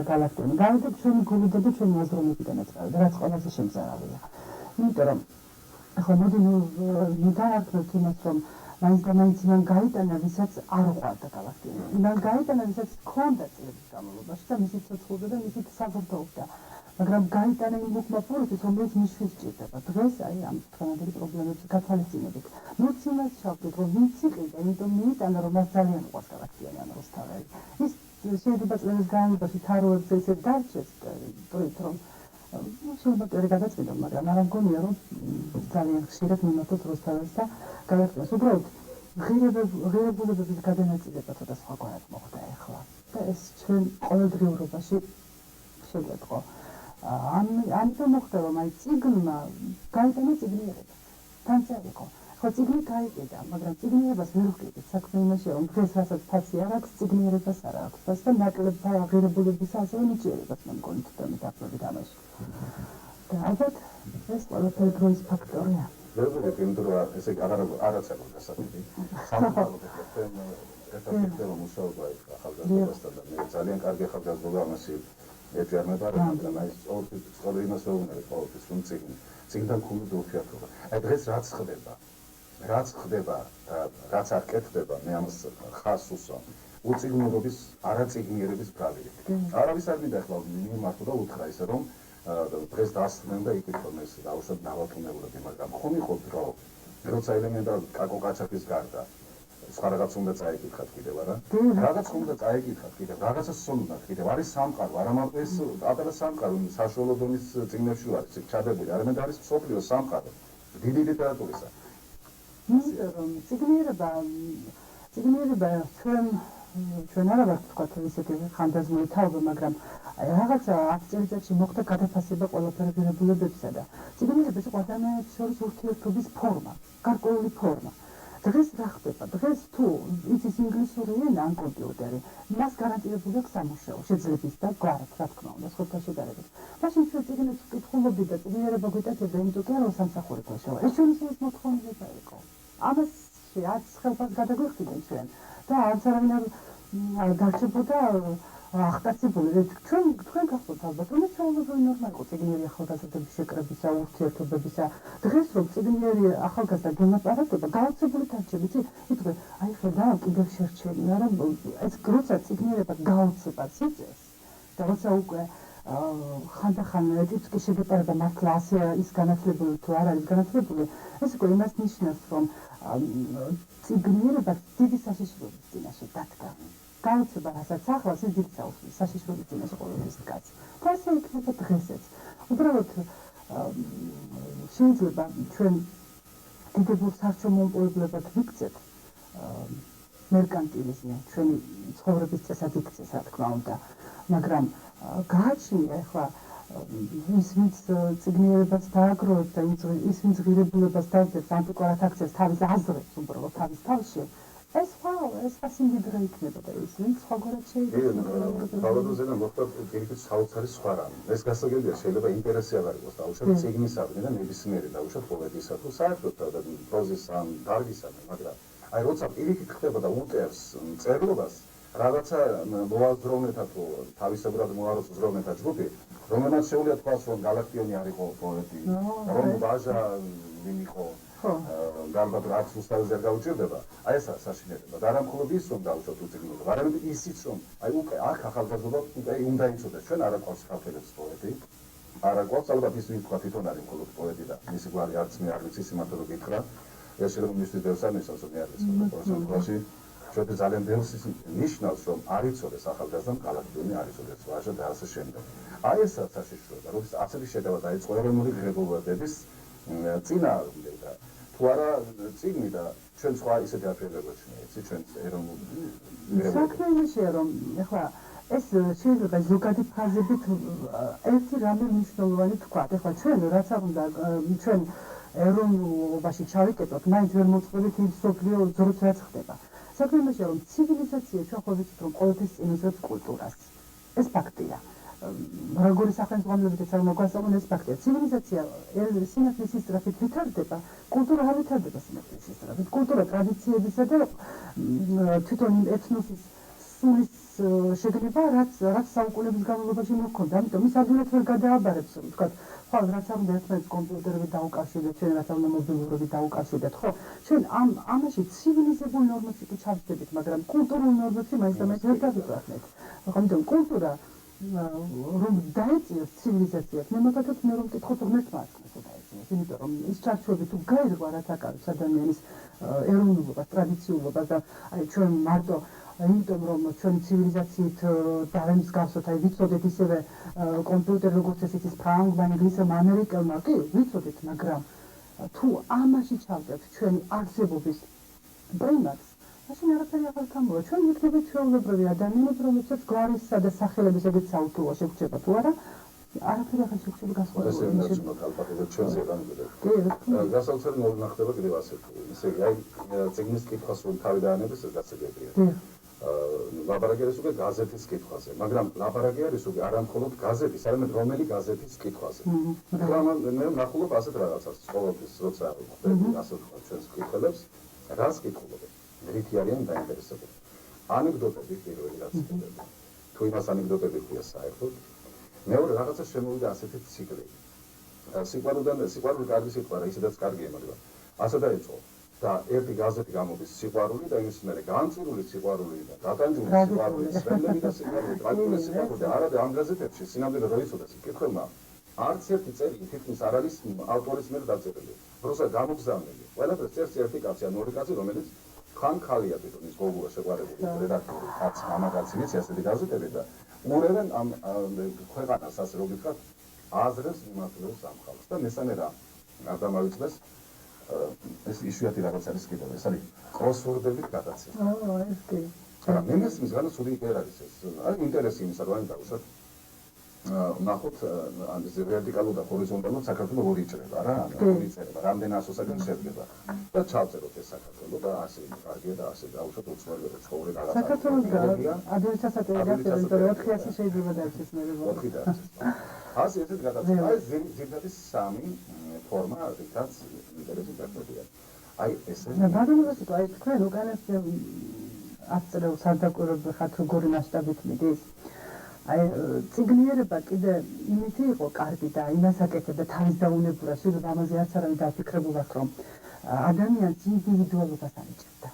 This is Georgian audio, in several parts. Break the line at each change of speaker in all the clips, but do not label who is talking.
გალაქტიონი. გავიდეთ ჩვენი გულიდან და ჩვენი აზროვნებიდანაც, რაც ყველაზე შემზარავია. იმიტომ რომ ახლა მოდი დავარქმევთ იმას, რომ მაინც მან გაიტანა, ვისაც არ უყვარდა გალაქტიონი. მან გაიტანა, ვისაც ჰქონდა წლების განმავლობაში და მისი ცოცხლობდა და მისი საზრდოობდა. მაგრამ გაიტანა იმ უკმაყოფილებას, რომელიც მისთვის სჭირდება. დღეს აი ამ თანადარი პრობლემების გათვალისწინებით. ნუც იმას ჩავთვლით, რომ ვინც იყიდა, იმიტომ მიიტანა, რომ მას ძალიან უყვარს გალაქტიონი ან რუსთაველი. ის შეიძლება წლების განმავლობაში თაროებზე ისე დარჩეს, რომ შეიძლება პერი გადაწყვიტა, მაგრამ არ მგონია, რომ ძალიან ხშირად მიმართოს რუსთაველს და გალაქტიონს. უბრალოდ ღირებულებების გადანაწილება ცოტა სხვაგვარად მოხდა ახლა. და ეს ჩვენ ყოველდღიურობაში შეგვეწყო. ამიტომ მოხდა, რომ აი წიგნმა გაიტანა წიგნიერება. თან წავიკო. ხო წიგნი გაიყიდა, მაგრამ წიგნიერებას ვერ ვკიდეთ. საქმე იმაშია, რომ დღეს რასაც ფასი არ აქვს, წიგნიერებას არ აქვს. ფას და ნაკლებ ღირებულების ასევე ნიჭიერებას მე მგონი თვითონ მეთაფლობით ამაში. და ალბათ ეს ყველაფერი დროის ფაქტორია.
βέβαια იმიტომ რომ ესე არაცებო გასაგები. სამწუხაროდ ერთად მუშაობა იქ ახალგაზრდობასთან და მე ძალიან კარგი ახალგაზრდობა ამაში ეჭვმება, მაგრამ აი სწორედ იმას ვეუბნები ყოველთვის, რომ წიგნთან ქონოდა ურთიერთობა. აი დღეს რაც ხდება და რაც არ კეთდება, მე ამას ხაზს უსვამ. უწიგნურობის, არაწიგნიერების ბრალია. არავის არ მინდა ახლა მიმართო და უთხრა ისე რომ დღეს დასწრენ და იკითხონ ეს დაუშვათ ნავათუნებლები, მაგრამ ხომ იყო დრო, როცა ელემენტარული კაკო-კაჩაფის გარდა სხვა რაღაც უნდა წაიკითხათ კიდევ, არა? რაღაც უნდა წაიკითხათ კიდევ, რაღაცას სულუნდათ კიდევ. არის სამყარო, არა მარტო ეს პატარა სამყარო, საშუალო დონის წიგნებში ვარ, ჩადებული, არამედ არის მსოფლიოს სამყარო, დიდი ლიტერატურისა.
იმიტომ რომ წიგნიერება ჩვენ არა ვართ თქვათ ისეთი ხანდაზმული თაობა, მაგრამ რაღაცა 10 წელიწადში მოხდა გადაფასება ყველაფერი ღირებულებებისა და წიგნიერების ადამიანებს შორის ურთიერთობის ფორმა, გარკვეული ფორმა. დღეს რა ხდება? დღეს თუ იცის ინგლისური ენა ან კომპიუტერი, მას გარანტირებული აქვს სამუშაო, შეძლების და გვარად, რა თქმა უნდა, სხვათა შედარებით. მაშინ ჩვენ წიგნებს ვკითხულობდით და წიგნიერება გვიტაცებდა, იმიტომ რომ სამსახური გვეშავა. ეს ჩვენი სულ მოთხოვნილება იყო. ამაში არც ხელფას გადაგვიხდიდნენ ჩვენ და არც არავინ არ გარჩებოდა ახტაცებული. თქვენ გახსოვთ ალბათ, რომ ეს ჩვეულებრივი ნორმა იყო წიგნიერი ახალგაზრდების შეკრებისა, ურთიერთობებისა. დღეს რომ წიგნიერი ახალგაზრდა გემაპარატება, გაოცებული დარჩები, იცი, აი ხედავ კიდევ შერჩენია, რომ ეს როცა წიგნიერება გაოცებას იწევს და როცა უკვე ხანდახან ტიპსკი შეგეპარება მართლა ასე ის განათლებული თუ არ არის განათლებული, ეს უკვე იმას ნიშნავს, რომ წიგნიერება დიდი საშიშროების წინაშე დადგა. გაოცება, რასაც ახლავს, ის დიდ საშიშროების წინაშე ყოველთვის დგას. და ასე იქნება დღესაც. უბრალოდ შეიძლება ჩვენ დიდებულ სარჩომომპოვებლებად ვიქცეთ მერკანტილიზმი, ჩვენი ცხოვრების წესად იქცეს, რა თქმა უნდა, მაგრამ გააჩნია ახლა ის ვინც წიგნიერებას დააგროვებს და ის ვინც ღირებულებას დაძლევს ანტიკვარად აქცევს თავის აზრებს უბრალოდ თავის თავში, ეს სიმდიდრე იქნება და ის ვინც სხვაგვარად შეიძლება.
თავადაზენა მოხდა პირიქით საოცარი სხვა რამე. ეს გასაგებია, შეიძლება ინტერესი აღარ იყოს დაუშვათ წიგნისადმი და ნებისმიერი დაუშვათ პოეტისა თუ საერთოდ და პროზის ან დარგისადმი, მაგრამ აი როცა პირიქით ხდება და უტერს წერლობას რაღაცა მოაზროვნეთა თუ თავისებურად მოაზროვნეთა ჯგუფი, რომელმაც შეუძლია თქვას, რომ გალაქტიონი არ იყო პოეტი, რომ ბაჟა ვინ იყო, ალბათ რაც რუსთაველს არ გაუჭირდება, აი ეს საშინელება. და არა მხოლოდ ის, რომ დაუშვათ უწიგნურობა, არამედ ისიც, რომ აი უკვე აქ ახალგაზრდობა უკვე უნდა იცოდეს, ჩვენ არ აკვავს ხალხებს პოეტი, არ აკვავს, ალბათ ის ვინ თქვა თვითონ არის მხოლოდ პოეტი და მისი გვარი არც მე არ ვიცი, სიმართლე რომ გითხრა, ეს შეიძლება მისთვის ბევრს არ ნიშნავს, რომ მე არ ვიცი, პროცენტში ჩვენ ძალიან ბევრს ნიშნავს, რომ არ იცოდეს ახალგაზრდამ გალაქტიონი არ იცოდეს ვაჟა და ასე შემდეგ. აი ესაც საშიშროება, როდის ასეთი შეტევა დაიწყო ეროვნული ღირებულებების წინააღმდეგ და თუ არა წიგნი და ჩვენ სხვა ისეთი აფერება გვაჩნია, იცი ჩვენ ეროვნული
საქმე იმაშია, რომ ეხლა ეს შეიძლება ზოგადი ფაზებით ერთი რამე მნიშვნელოვანი თქვა. ეხლა ჩვენ რაც არ უნდა ჩვენ ეროვნულობაში ჩავიკეტოთ, მაინც ვერ მოწყობთ იმ სოფლიო ძროც რაც ხდება. საქმე იმაშია, რომ ცივილიზაცია ჩვენ ხო ვიცით, რომ ყოველთვის წინასწრებს კულტურას. ეს ფაქტია. როგორი სახელმძღვანელობითაც არ მოგვასწავლონ, ეს ფაქტია. ცივილიზაცია სინათლის სისწრაფით ვითარდება, კულტურა არ ვითარდება სინათლის სისწრაფით. კულტურა ტრადიციებისა და თვითონ ეთნოსის სულის შეგნება, რაც საუკუნეების განმავლობაში მოხდა. ამიტომ ის ადვილად ვერ გადააბარებს, თქვა, ხვალ რაც არ უნდა ერთმანეთს კომპიუტერები დაუკავშირდეთ, ჩვენ რაც არ უნდა მობილურები დაუკავშირდეთ, ხო? ჩვენ ამაში ცივილიზებულ ნორმებში კი ჩავშდებით, მაგრამ კულტურულ ნორმებში მაინც ვერ დავიწყებთ. ამიტომ კულტურა რომ დაეწიოს ცივილიზაციას, მე მაგათაც მე რომ მკითხოთ ღმერთმა აკეთებს დაეწიოს, იმიტომ რომ ის ჩარჩოები თუ გაირღვა რაც აკეთებს ადამიანის ეროვნულობას, ტრადიციულობას და აი ჩვენ მარტო იმიტომ რომ ჩვენი ცივილიზაციით დავემსგავსოთ, აი ვიცოდეთ ისევე კომპიუტერი როგორც ესეც ის ფრანგმა, ინგლისურმა, ამერიკელმა, კი, ვიცოდეთ, მაგრამ თუ ამაში ჩავდებთ ჩვენი არსებობის პრიმატს, მაშინ არაფერი აღარ გამოვა. ჩვენ ვიქნებით ჩვეულებრივი ადამიანები, რომლებსაც გვარისა და სახელების ეგეთ საუთულო შეგვჭება თუ არა, არაფერი აღარ შეგვჭება განსხვავებული.
ესე უნდა ალბათ ჩვენს ეკონომიკაზე. გასაოცარი მოხდება კიდევ ასეთი. ისე აი ციგნის კითხვას რომ თავი დაანებს ეს გასაგებია. ლაბარაკი არის უკვე გაზეთის კითხვაზე, მაგრამ ლაბარაკი არის უკვე არა მხოლოდ გაზეთის, არამედ რომელი გაზეთის კითხვაზე. მე ვნახულობ ასეთ რაღაცას, ყოველთვის როცა ხვდები ასე თქვა ჩვენს კითხველებს, რას კითხულობენ? რითი არიან დაინტერესებული. ანეკდოტები პირველი რაც ხდება. თუ იმას ანეკდოტები ქვია საერთოდ, მეორე რაღაცა შემოვიდა ასეთი ციკლი. სიყვარული კარგი სიტყვა, ისედაც კარგია, მაგრამ ასე დაიწყო. და ერთი გაზეთი გამოდის სიყვარული და იმის მერე განწირული სიყვარული და დატანჯული სიყვარული, სრემლები და სიყვარული, ტრაგიკული სიყვარული და არა და ამ გაზეთებში სინამდვილე რო იცოდეს კითხველმა არც ერთი წელი თითქმის არ არის ავტორის მიერ დაწერილი. როცა გამოგზავნილი, ყველაფერს წერს ერთი კაცი, ან ორი კაცი, რომელიც ხან ხალია თვითონ ის გოგურა შეყვარებული რედაქტორი, კაც მამაკაცი ვიცი ასეთი გაზეთები და ურევენ ამ ქვეყანას ასე რომ ვთქვათ აზრებს მიმართულებს ამ ხალხს და მესამე რა არ დამავიწყდეს ეს იშვიათი რაღაც არის კიდევ ეს არის კროსვორდებით გადაცემა.
ეს კი.
მაგრამ მე მესმის განა სული იქ არის ეს. არის ინტერესი იმისა რომ დავუშვათ ნახოთ ამის ვერტიკალურ და ჰორიზონტალურ საქართველოს ორი იჭრება რა, ორი იჭრება, რამდენი ასოსაგან შედგება და ჩავწეროთ ეს საქართველოს და ასე კარგია და ასე დავუშვათ უცხოელი ცხოვრება რაღაცა.
საქართველოს ადმინისტრაცია გახდება, იმიტომ რომ 400 შეიძლება დაიწყოს მე როგორ.
4 დაიწყოს. ასე ესეთ გადაცემა ეს ზირთადი სამი ფორმა რითაც ინტერესი დაგხვდია. აი ესე
ბატონობა სიტყვა აი თქვენ უკანეს აწრევ სადაკვირვებელ ხართ როგორი მასშტაბით მიდის? აი ციგნიერება კიდე იმითი იყო კარგი და იმას აკეთებდა თავის დაუნებურა, შეიძლება ამაზე არც არავინ დაფიქრებულად რომ ადამიანს ინდივიდუალობას ანიჭებდა.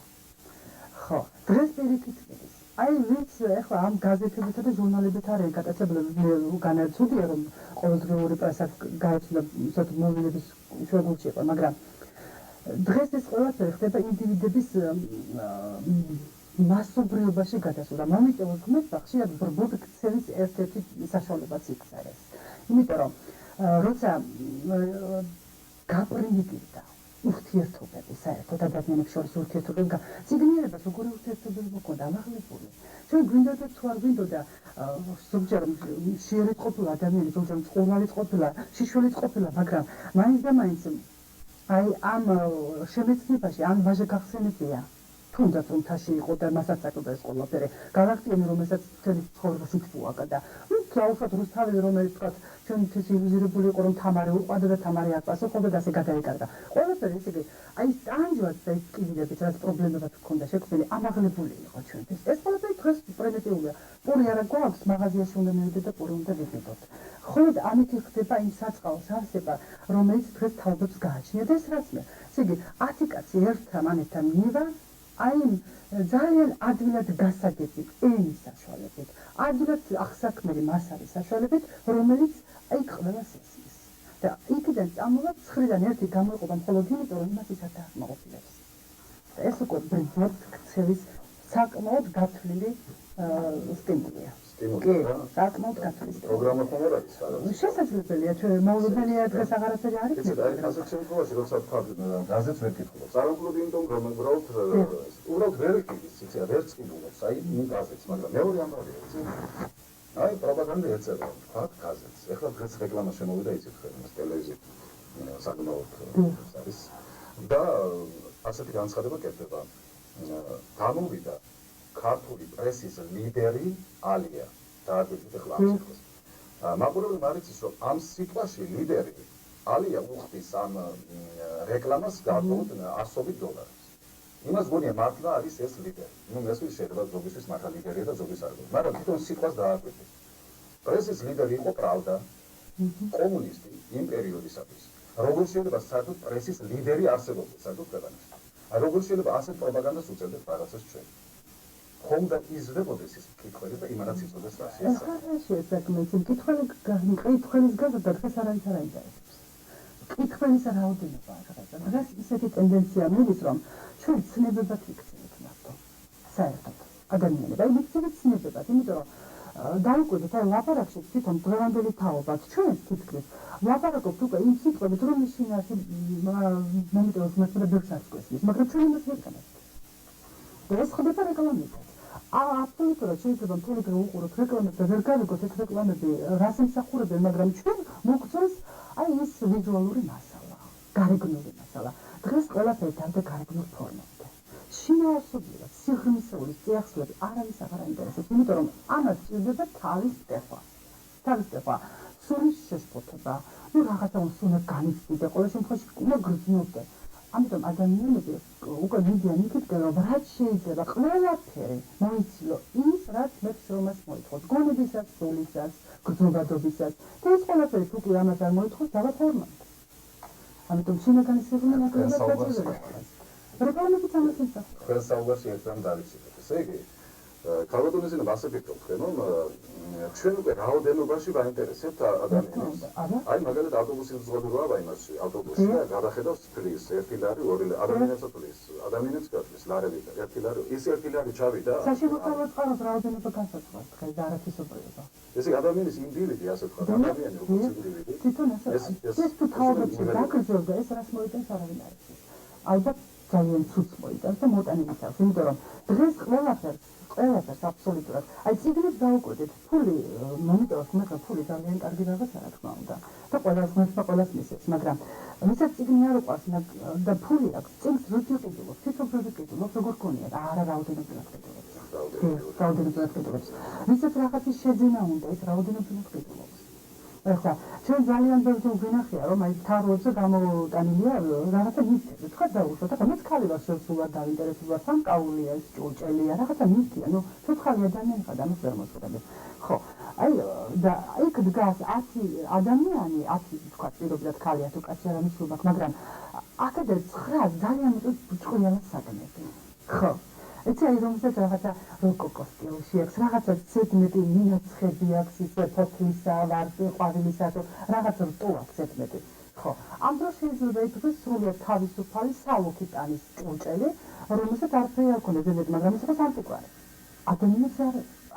ხო, დღეს პირიქით მიდის. აი ვინც ახლა ამ გაზეთებითა და ჟურნალებითა არის გატაცებლები, მე განაცუდია რომ ყოველდღიური პრესაც გააჩნდა ისეთ მოვლენების შეგულში იყო, მაგრამ დღეს ეს ყველაფერი ხდება ინდივიდების მასობრიობაში გადასვლა. მომიწევს ღმერთს ხშირად ბრბოდ ქცევის ერთ-ერთი საშუალებაც იქცა ეს. იმიტომ რომ როცა გაპრიმიტივდა ურთიერთობები, საერთოდ ადამიანებს შორის ურთიერთობები, ციგნიერებას როგორი ურთიერთობები მოქონდა ამაღლებული. ჩვენ გვინდოდა თუ არ გვინდოდა ზოგჯერ მშიერიც ყოფილა ადამიანი, ზოგჯერ მწყურვალიც ყოფილა, შიშველიც ყოფილა, მაგრამ მაინც და მაინც აი ამ შემეცნებაში ან ვაჟა გახსენებია. თუნდაც რომ თაში იყო და მასაც აკეთდა ეს ყველაფერი. გალაქტიონი რომელსაც მთელი ცხოვრება სიტყვა და თაუბრობთ რუსთაველი რომელიც თქვა ჩვენთვის ილუზირებული იყო რომ თამარი უყვარდა და თამარი არ პასუხობდა და ასე გადაიკარგა. ყველაფერი ესე იგი აი სტანჯვაც და ის კიდეებით რაც პრობლემებად ჰქონდა შექმნილი ამაღლებული იყო ჩვენთვის. ეს ყველაფერი დღეს პრიმიტიულია. პური არა გვაქვს, მაღაზიაში უნდა მივიდეთ და პური უნდა ვიყიდოთ. ხოლო ამით ხდება იმ საწყალოს არსება, რომელიც დღეს თაობებს გააჩნია და ეს რაც მე. ესე იგი 10 კაცი ერთთან ანეთან მივა აი ძალიან ადვილად გასაგები ენის საშუალებით, ადვილად ახსაქმელი მასალის საშუალებით, რომელიც აი ყველას ესმის. და იქიდან წამოვა 9-დან 1 გამოიყოფა მხოლოდ იმიტომ, რომ იმას ის არ დააკმაყოფილებს. და ეს უკვე ბრბოდ ქცევის საკმაოდ გათვლილი სტიმულია. საკმაოდ გათვლილი.
პროგრამა ხომ არ არის?
შესაძლებელია, ჩვენ მოულოდნელია დღეს აღარაფერი არ იქნება.
აი ასეთ შემთხვევაში როცა თქვა გაზეთს ვერ კითხულობს. არ ამბობ იმიტომ რომ უბრალოდ ვერ იკითხვის, იცი, ვერც კითხულობს, აი იმ გაზეთს, მაგრამ მეორე ამბავია, იცი. აი პროპაგანდა ეწევა, თქვა გაზეთს. ეხლა დღეს რეკლამა შემოვიდა იცით ხომ ტელევიზიით საკმაოდ არის და ასეთი განცხადება კეთდება. გამოვიდა ქართული პრესის ლიდერი ალია დააგვიწყდა ახლა ამ სიტყვას. მაყურებელი მარიცის რომ ამ სიტყვაში ლიდერი ალია უხდის ამ რეკლამას გარკვეულ $100. იმას გონია მართლა არის ეს ლიდერი. ნუ მესვი შეიძლება ზოგისთვის მართლა ლიდერია და ზოგის არ გონია, მაგრამ თვითონ სიტყვას დააკვირდეს. პრესის ლიდერი იყო პრავდა, კომუნისტი იმ პერიოდისათვის. როგორ შეიძლება საერთოდ პრესის ლიდერი არსებობდეს საერთოდ ქვეყანაში? აი როგორ შეიძლება ასეთ პროპაგანდას უწევდეთ რაღაცას ჩვენ? ხომ და იზრდებოდეს ის კითხვები და იმანაც იწოდეს რასია.
ხარაში საკმეც კითხველის გაზრდა დღეს არავის არ აინტერესებს. კითხველის რაოდენობა რაღაცა. დღეს ისეთი ტენდენცია მიდის, რომ ჩვენ ცნებებად ვიქცევით მარტო. საერთოდ ადამიანები აი ვიქცევით ცნებებად, იმიტომ რომ დაუკვირდით აი ლაპარაკში თვითონ დღევანდელი თაობაც ჩვენ თითქმის ლაპარაკობთ უკვე იმ სიტყვებით, რომ ის შინაში მომიტევს მეცნიერებად ბევრს არ გვესმის, მაგრამ ჩვენ იმას ვერ განაცხადეთ. და ეს ხდება რეკლამით. აბსოლუტურად შეიძლება მთელი დღე უყუროთ რეკლამებს და ვერ გავიგოთ ეს რეკლამები რას ემსახურებენ, მაგრამ ჩვენ მოგწონს აი ეს ვიზუალური მასალა, გარეგნული მასალა. დღეს ყველაფერი დავდა გარეგნულ ფორმებზე. შინაარსობრივად სიღრმისეული წიაღსლები არავის აღარ აინტერესებს, იმიტომ რომ ამას სჭირდება თავის ტექვა. სულის შეშფოთება, ნუ რაღაცა უნდა განიცდიდე, ყოველ შემთხვევაში უნდა გრძნობდე. ამიტომ ადამიანები უკვე მიდიან იქითკენ, რომ რაც შეიძლება ყველაფერი მოიცილო ის, რაც მე შრომას მოითხოვს, გონებისაც, სულისას, გრძნობადობისას და ეს ყველაფერი თუ კი ამას არ მოითხოვს, დავაფორმოთ. ამიტომ შინაგანი სიღრმე ნაკლებად გაჭირდება. რეკლამებიც ამას ემსახურება.
თქვენ საუბარში ერთ რამ დავიცილეთ. ესე იგი, ქალბატონიზმი ასე ფიქრობთ, რომ ჩვენ უკვე რაოდენობაში ვაინტერესებთ ადამიანებს. აი მაგალითად ავტობუსის მზღობელობა იმასში, ავტობუსში და გადახედავს ფლის, 1 ლარი, 2 ლარი, ადამიანებს ფლის, ადამიანებს გაწვის ლარები და 1 ლარი, ის 1 ლარი ჩავიდა.
საშემოწმებელ წყაროს რაოდენობა განსაცვლელად დღეს და არათვისობრიობა.
ესე ადამიანის ინდივიდი ასე თქვა, ადამიანი როგორც ინდივიდი.
თვითონ ეს თუ თაობებში დაგრძელდა, ეს რას მოიტანს არავინ არ იცის. ალბათ ძალიან ცუდს მოიტანს და მოტანილიც აქვს, იმიტომ რომ დღეს ყველაფერს აბსოლუტურად. აი ციგნებს დაუკვირდით, ფული მომიტევს, მაგრამ ფული ძალიან კარგი რაღაცა რა თქმა უნდა. და ყველას მოსვა ყველას მისცეს, მაგრამ ვისაც ციგნი არ უყვარს და ფული აქვს, წიგნს როდი ყიდულობს, თვითონ პროდუქტულობს, როგორ გქონია და არა რაოდენობით ყიდულობს. რაოდენობით ყიდულობს. ვისაც რაღაცის შეძენა უნდა, ეს რაოდენობით ყიდულობს. ეხლა ჩვენ ძალიან ბევრი ვინახია, რომ აი თაროებზე გამოტანილია რაღაცა მითები. თქვა დაუშვათ, ახლა მეც ხალი ვარ შესულად დაინტერესებული ვარ, სამკაულია, ეს ჭურჭელია, რაღაცა მითია, ნუ ცოცხალი ადამიანი ხარ, ამას ვერ მოსწრები. ხო, აი და იქ დგას 10 ადამიანი, 10 თქვა პირობითად ხალია თუ კაცი არ ამისულობა, მაგრამ აქედან 9 ძალიან ჭკვიანად საკმეთი. ხო. ეცი აი რომელსაც რაღაცა როკოკო სტილში აქვს, რაღაცა ცეთმეტი მინაცხები აქვს, ისე ფოთლისა, ვარდი, ყვავილისა, რაღაცა რტო აქვს ცეთმეტი. ხო, ამ დროს შეიძლება ითქვას სრულიად თავისუფალი სალოქი ტანის ჭურჭელი, რომელსაც არაფერი არ ქონდა ზედმეტი, მაგრამ ის იყო ანტიკვარი. ადამიანებს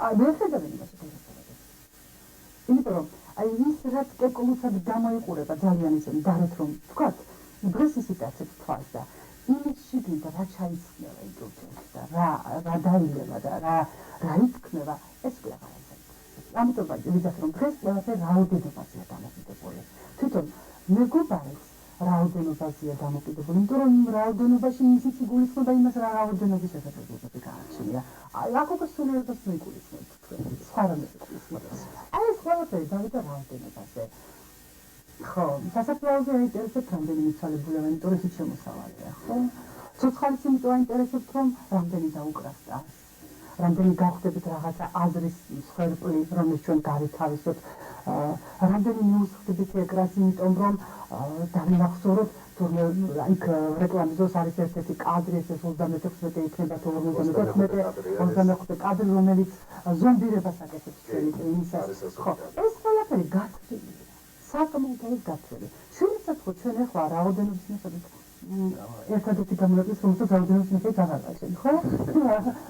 არ ვერ ხედავენ იმას გასაგებად. იმიტომ რომ აი ის რაც კეკულუსად გამოიყურება ძალიან ისე დარეთ რომ თქვათ, დღეს ისიც ასეთ თვალს და იმის შიგნით რა ჩაიწყნება იგივე და რა დაილევა და რა იწკნება ეს კი აღარ არის. ამიტომ ვიძახი რომ დღეს ყველაფერი რაოდენობაზეა დამოკიდებული. თვითონ მეგობარიც რაოდენობაზეა დამოკიდებული, იმიტომ რომ რაოდენობაში ისიც იგულისხმება იმას რა რაოდენობის შესაძლებლობები გააჩნია. აი აქ უკვე სულიერად მიგულისხმებთ თქვენ. სხვა რამე იგულისხმება. აი ეს ყველაფერი დავიდა რაოდენობაზე. ხო, სასაფლაოზე აინტერესებთ რამდენი მიცვალებული ამ ინტერესით შემოსავალია, ხო? ცოცხალიც იმიტომ აინტერესებთ, რომ რამდენი დაუკრას ტანს, რამდენი გავხდებით რაღაცა აზრის მსხვერპლი, რომელიც ჩვენ გავითავისოთ, რამდენი მიუსხდებით ეკრანს, იმიტომ რომ დავინახსოვროთ, თურმე იქ რეკლამის დროს არის ერთ-ერთი კადრი, ეს 36 იქნება თუ 55 კადრი, რომელიც ზომბირებას აკეთებს ჩვენი იმისას. ხო, ეს ყველაფერი გაცვლილია. საკმაოდ გაცვლილი. შეიძლება თქვა ჩვენ ახლა რაოდენობის მიხედვით ერთადერთი გამონაკლისს რომელსაც რაოდენობის მიხედვით აღარ ვაჩვენ, ხო?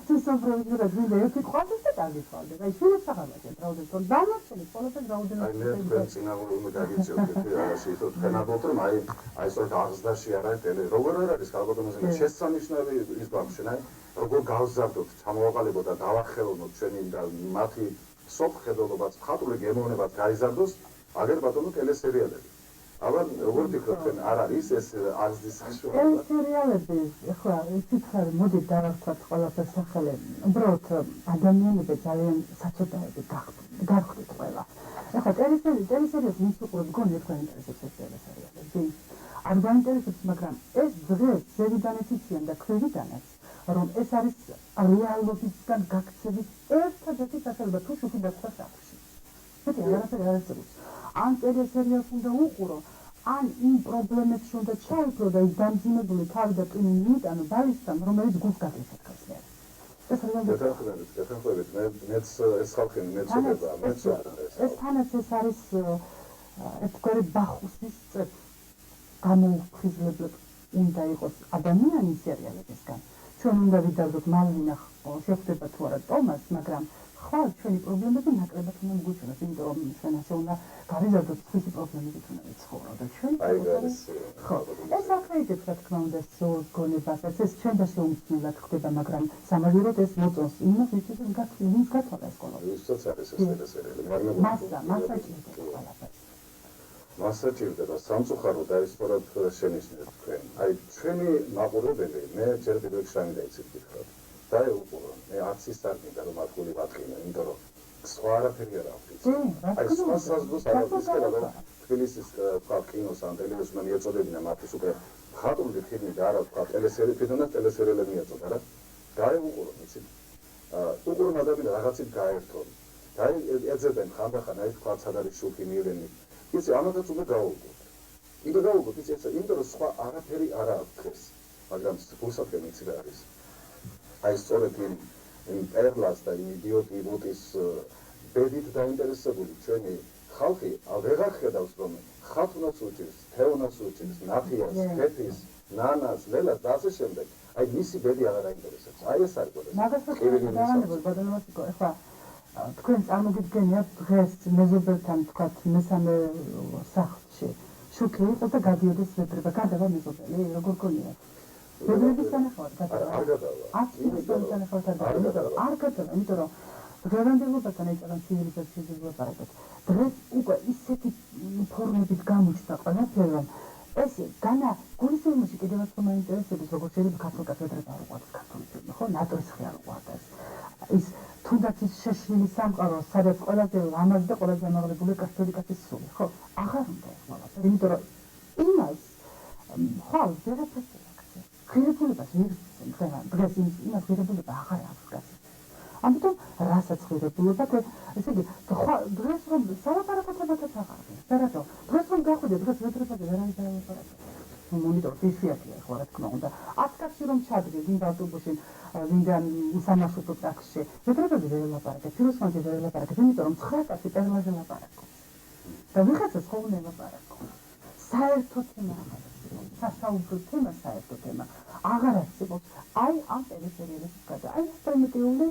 თუ სობროიდურად მინდა ერთი ყვადეს და დაგიწყალდე. აი შეიძლება აღარ ვაჩვენ რაოდენობას, რომ დამარცხებული ყველაფერს რაოდენობის
მიხედვით. აი მე თქვენ წინააღმდეგ დაგიწევთ რაღაცა ისო თქვენ ალბათ რომ აი ეს აღზრდაში არ არის ტელე. როგორ არ არის ქალბატონიზმი შესანიშნავი ის ბავშვი, აი როგორ გავზარდოთ, ჩამოვაყალიბოთ და დავახელოვნოთ ჩვენი და მათი სოფხედობაც, ხატული გემოვნებაც გაიზარდოს. აგერ ბატონო ტელესერიალები. აბა როგორ ფიქრობთ თქვენ არ არის ეს აზრის საშუალება? ტელესერიალები,
ახლა სიცხარე მოდით დავარქვათ ყველაფერს სახელი. უბრალოდ ადამიანები ძალიან საწოდაები გახდით ყველა. ახლა ტელესერიალს ვინც უყურებს გონია თქვენ ინტერესებს ეს ტელესერიალები. არ გაინტერესებს, მაგრამ ეს დღეს ზევიდანაც იციან და ქვევიდანაც, რომ ეს არის რეალობისგან გაქცევის ერთადერთი სახეობა თუ შუქი დაწვა სახლში. მეტი არაფერი არ ეწევს. ან ტელესერიალს უნდა უყურო, ან იმ პრობლემებში უნდა ჩაიქრო და ის დამძიმებული თავი და ტვინი მიიტანო ბალისთან, რომელიც გულს გაგეშეთქოს მე. ეს
გეთანხმებით, მეც ეს ხალხი მეცოდება,
ეს თანაც ეს არის ერთგვარი ბახუსის წესი. გამოუხიზლებლად უნდა იყოს ადამიანის სერიალებისგან. ჩვენ უნდა ვიდარდოთ მალვინა შეხვდება თუ არა ტომას, მაგრამ ხვალ ჩვენი პრობლემები ნაკლებად უნდა მგვიჩვენოს, იმიტომ რომ ჩვენ ასე უნდა გავიზარდოთ სხვისი პრობლემებით უნდა ვიცხოვროთ და ჩვენ ეს აყრეითებს რა თქმა უნდა ზოგ გონებასაც ეს ჩვენ და შეუმჩნევლად ხდება, მაგრამ სამაგიეროდ ეს მოწონს იმას ვინც გათვალა ეს სკოლა.
ვისაც არის ეს ტელესერიალი, მაგრამ
მასა ჭირდება ყველაფერს.
მასა ჭირდება სამწუხაროდ არის სწორად შენიშნეთ თქვენ. აი ჩვენი მაყურებელი მე ჯერ კიდევ შრამი დაიცით გითხრათ. დაეუყურო მე არც ის არ მინდა რომ ათული ვატყინე, იმიტომ რომ სხვა არაფერი არ აქვს. აი სხვა საზღვრს არ აქვს ისე რომ თბილისის თქვა კინოს ან ტელევიზიას მიეწოდებინა მათთვის უკვე ხატული ფილმი და არა თქვა ტელესერიალები მიეწოდა რა. დაეუყურო იცით. უყურონ ადამიანები რაღაცით გაერთონ. და ეძებენ ხანდახან აი თქვა სად არის შუქი მილენი. იცი ამათაც უნდა გაუგოთ. იმიტომ გაუგოთ იცი იმიტომ რომ სხვა არაფერი არ აქვს დღეს. მაგრამ გულსაფრენი იცი რა არის. აი სწორედ იმ პერლას და იმ იდიოტი რუტის ბედით დაინტერესებული ჩვენი ხალხი ვეღარ ხედავს რომ ხათუნას უჭირს, თეონას უჭირს, ნათიას, ხეთის, ნანას, ლელას და ასე შემდეგ. აი მისი ბედი აღარ აინტერესებს. აი ეს არის ყველა.
მაგას დავანებოთ ბატონო ეხლა თქვენ წარმოგიდგენიათ დღეს მეზობელთან თქვათ მესამე სახლში შუქი იყო და გადიოდეს ვეტრება გადავა მეზობელი როგორ გონიათ ვეტრების თანახმად გადავა
არ გადავა
არ გადავა იმიტომ რომ დღევანდელობასთან ეჭერან ცივილიზაციაზე ვლაპარაკობთ დღეს უკვე ისეთი ფორმებით გამოჩნდა ყველაფერი რომ ეს განა გულის ფილმში კიდევაც რომ მაინტერესებს როგორ შეიძლება ქართულ კათედრას არ უყვარდეს ქართული ფილმი ხო ნატოს ხე არ უყვარდეს ის თუნდაც ის შეშლილი სამყარო სადაც ყველაზე ლამაზი და ყველაზე ამაღლებული კაცოდი კაცის სული ხო აღარ უნდა ეს ყველაფერი იმიტომ რომ იმას ხვალ ვერაფერს არ აქვს ღირებულებას დღეს იმას ღირებულება აღარ აქვს კაცი ამიტომ რასაც ღირებულება ესე იგი დღეს რომ სალაპარაკოთებათაც აღარ არის და რატო დღეს რომ გახვიდე დღეს ვეტრებაზე ვერ არის დაელაპარაკო მონიტორი ისიათია ხო რა თქმა უნდა 10 კაცი რომ ჩადგე ვინდა ავტობუსში ვინდა სამარშრუტო ტაქსში ვეტრებაზე ვერ ელაპარაკე ფიროსმანზე ვერ ელაპარაკე იმიტომ რომ 9 კაცი პერლაზე ელაპარაკო და ვიღაცას ხო უნდა ელაპარაკო საერთო თემა სასაუბრო თემა საერთო თემა აღარ არსებობს აი ამ ტელესერიალის გარდა აი პრიმიტიული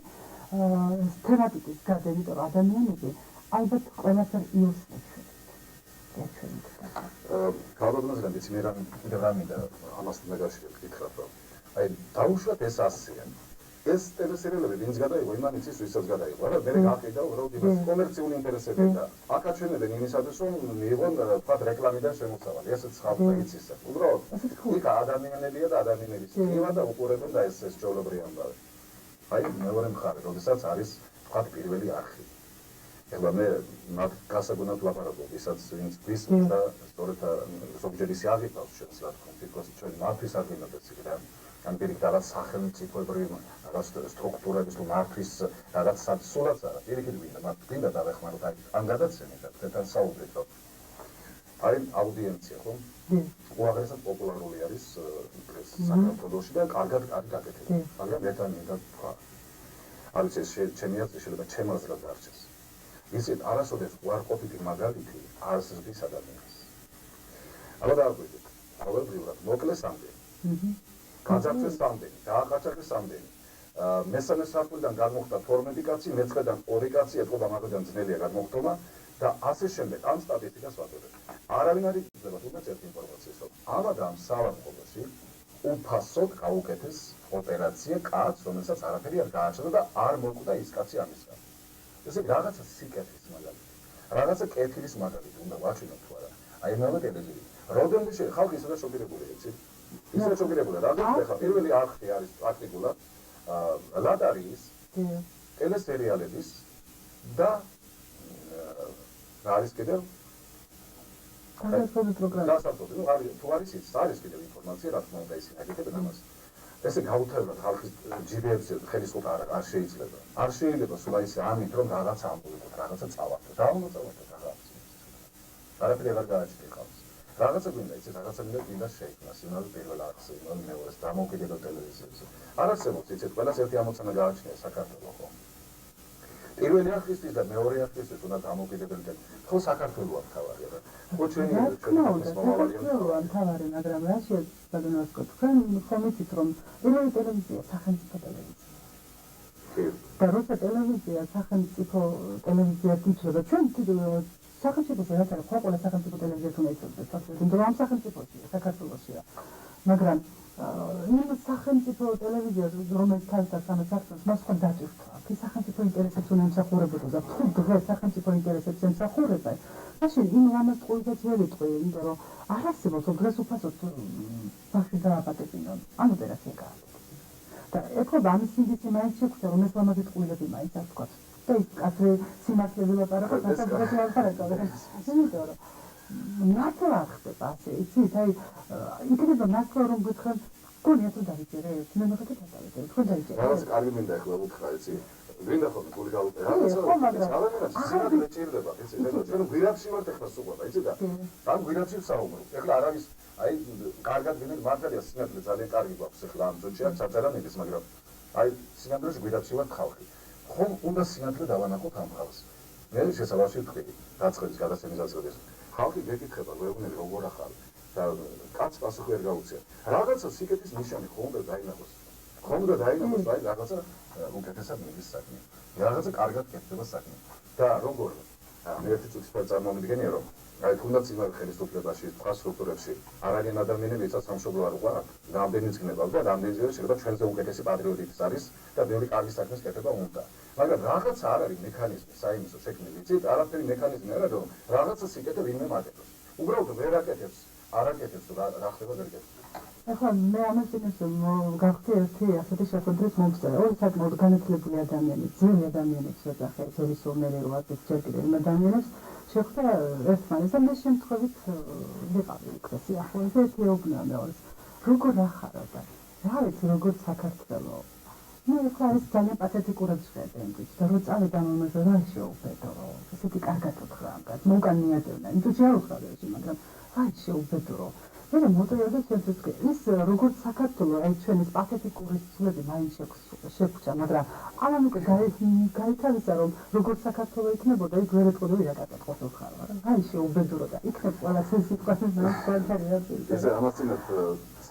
თემატიკის გარდა იმიტომ რომ ადამიანები ალბათ ყველაფერ იოსებს
ქალბატონოსგან ვიცი მე რა მინდა ამასთან დაკავშირებით გითხრათ რომ აი დაუშვათ ეს ასიან ეს ტელესერიალები ვინც გადაიღო იმან იცის ვისაც გადაიღო არა მე გაყიდა უბრალოდ იმას კომერციული ინტერესები და აკაჩვენებენ იმისათვის რომ მიიღონ თქვა რეკლამიდან შემოსავალი ესეც ხალხი იცის უბრალოდ იქ ადამიანებია და ადამიანების ხივა და უყურებენ და ეს ჯოლობრი ამბავი აი მეორე მხარე როდესაც არის თქვა პირველი არხი ეხლა მე მათ გასაგონად ვლაპარაკობ ისაც ვინც გვისმის და სწორედ ზოგჯერ ისე აღიქვავს ჩვენს რა თქმა უნდა თვითონ ჩვენ მართვის არ გინდათ ისე რა ან პირიქით რაღაც სახელმწიფოებრივი რაღაც სტრუქტურების თუ მართვის რაღაც სულაც არა პირიქით გვინდა დავეხმაროთ აი ამ გადაცემით და თქვენთან საუბრით რომ აი აუდიენცია ხო უაღრესად პოპულარული არის ეს საქართველოში და კარგად გაკეთება მაგრამ ერთად მინდა თქვა არის ეს ჩემი აზრით შეიძლება ჩემაზრად დარჩეს ისეთ არასოდეს უარყოფითი მაგალითი არ ზრდის ადამიანს. აბა დააკვირდით, ყოველდღიურად მოკლეს ამდენი. გაძარცვეს ამდენი, დააყაჩაღეს ამდენი. მესამე სართულიდან გადმოხდა 12 კაცი, მეცხრედან 2 კაცი, ეთყობა მაგდან ძნელია გადმოხდომა და ასე შემდეგ. ამ სტატისტიკას ვაწოდებ. არავინ არ იძლევა თუნდაც ერთ ინფორმაციას, რომ ამა და ამ საავადმყოფოში უფასოდ გაუკეთეს ოპერაცია კაცს, რომელსაც არაფერი არ გააჩნდა და არ მოკვდა ის კაცი ამისგან. ესე რაღაცა სიკეთის მაგალითი, რაღაცა კეთილის მაგალითი უნდა ვაჩვენოთ თუ არა. აი მე მოგეძებდი. როდესაც ხალხი ისე შოკირებული იცით? ისე შოკირებული. რადგან ხა პირველი არხი არის პრაქტიკულად ლატარიის, ტელესერიალების და რა არის კიდევ
გასართობი პროგრამა.
გასართობი, ნუ არის თუ არის ის არის კიდევ ინფორმაცია, რა თქმა უნდა ისინი აკეთებენ ამას. ესე გაუთავებად ხალხის ჯიბეებზე ხელისუფლება არ შეიძლება. არ შეიძლება სულ ისე ამით რომ რაღაცა ამბობთ, რაღაცა წავართოთ. რა უნდა წავართოთ რაღაცა. არაფერი აღარ გააჩნია ხალხს. რაღაცა გვინდა იცით, რაღაცა გვინდა შეიქმნას, იმავე პირველ არხზე, იმავე მეორეს, დამოუკიდებელ ტელევიზიებზე. არ არსებობს იცით, ყველას ერთი ამოცანა გააჩნია საქართველოს ხო. პირველი არხისთვის და მეორე არხისთვის უნდა დამოუკიდებელი და ხო საქართველოა თავარი რა. ხო ჩვენი
საქართველოა თავარი, მაგრამ რა შეგვიძლია თქვენ ხომ იცით რომ პირველი ტელევიზია სახელმწიფო ტელევიზია. და როცა ტელევიზია სახელმწიფო ტელევიზია ითვლება, ჩვენ სახელმწიფოში რა თქმა უნდა ყველა სახელმწიფო ტელევიზია უნდა ითვლებდეს, თუმცა ამ სახელმწიფოშია, საქართველოსია. მაგრამ იმ სახელმწიფო ტელევიზიას რომელიც თავისთავად სამსახურს მას ხომ დაჭირდა. ის სახელმწიფო ინტერესებს უნდა ემსახურებოდა და თუ დღეს სახელმწიფო ინტერესებს ემსახურება, მაშინ იმ ლამაზ ყურითაც ვერ იტყვი, იმიტომ რომ არ არსებობს დღეს უფასოდ ბავშვი დააპატებინონ. ამ ოპერაცია გააკეთა. და ეთქობა ამის ინდიცი მაინც შეგვიძლია რომ ეს ლამაზი ყურები მაინც არ თქვა. და ის კაცრი სიმართლე ვილაპარაკო, სასწაულს ვარქარაკო. იმიტომ რომ ნაცვლა ხდება ასე, იცით, აი იქნება ნაცვლა რომ გითხრათ გონია თუ დავიჯერე, მე მოგეთ დავიჯერე, თქვენ დავიჯერე.
რაღაც კარგი მინდა ახლა უთხრა იცი. ვინდა ხოლმე გული გაუტე. რაღაცა მეჭირდება, იცი, ჩვენ გვირაბში ვართ ახლა სუყობა, იცი და ამ გვირაბში ვსაუბრობ. ახლა არავის აი კარგად ვინმე მართალია სინამდვილე ძალიან კარგი გვაქვს ახლა ამ ძონში არ ჩაწერანების, მაგრამ აი სინამდვილეში გვირაბში ვართ ხალხი. ხომ უნდა სინამდვილე დავანახოთ ამ ხალხს. მე შესაბამისად ვთქვი, დაწყების გადაცემის დაწყების. ხალხი მეკითხება, გვეუბნები როგორ ახალი და კაც პასუხი ვერ გაუწია. რაღაცა სიკეთის ნიშანი ხომ უნდა დაინახოს. ხომ უნდა დაინახოს, აი რაღაცა უკეთესად მიდის საქმე. რაღაცა კარგად კეთდება საქმე. და როგორ მე ერთი წუთის პერ წარმოვიდგენია რომ აი თუნდაც იმავე ხელისუფლებაში, სხვა სტრუქტურებში არ არიან ადამიანები, ვისაც სამშობლო არ უყვართ, რამდენიც გნებავ და რამდენიც შეიძლება ჩვენზე უკეთესი პატრიოტიც არის და ბევრი კარგი საქმის კეთება უნდა. მაგრამ რაღაცა არ არის მექანიზმი საიმისო შექმნილი, იცით, არაფერი მექანიზმი არ არის რომ რაღაცა სიკეთე ვინმე მატებს. უბრალოდ ვერ აკეთებს, არ აკეთებს რა ხდება ვერ აკეთებს.
ახლა მე ამას იმის გავხდი ერთი ასეთი შეხვედრის მომსწრე. ორი საკმაოდ განათლებული ადამიანი, ძველი ადამიანებს ვეძახე, თორისოვნელი როაც ჯერ კიდევ იმ ადამიანებს შეხვდა ერთმანეთს და მე შემთხვევით ვიყავი იქ და სიახლოვეზე ერთი ეუბნა მეორეს. როგორ ახარა და რა ვიცი როგორ საქართველოს მე ხა ეს ძალიან პათეტიკურად ჟღერდა იმით და რო წავიდა მომეზე რა შეუბედო რომ ესეთი კარგად უთხრა ამბად მოგან მიადევნა იმიტომ რომ არ უხარ ეს მაგრამ რა შეუბედო რომ მე მოდიოდა შეძკე ის როგორც საქართველოს აი ჩვენის პათეტიკური ცვლები მაინც შეგვჭა მაგრამ ამან უკვე გაითავისა რომ როგორც საქართველოს იქნებოდა იქ ვერ ეთქოდა ვირაკატყოს უხარ რა შეუბედო და იქნებ ყველა ეს სიტყვას ეს
ეს ამასინათ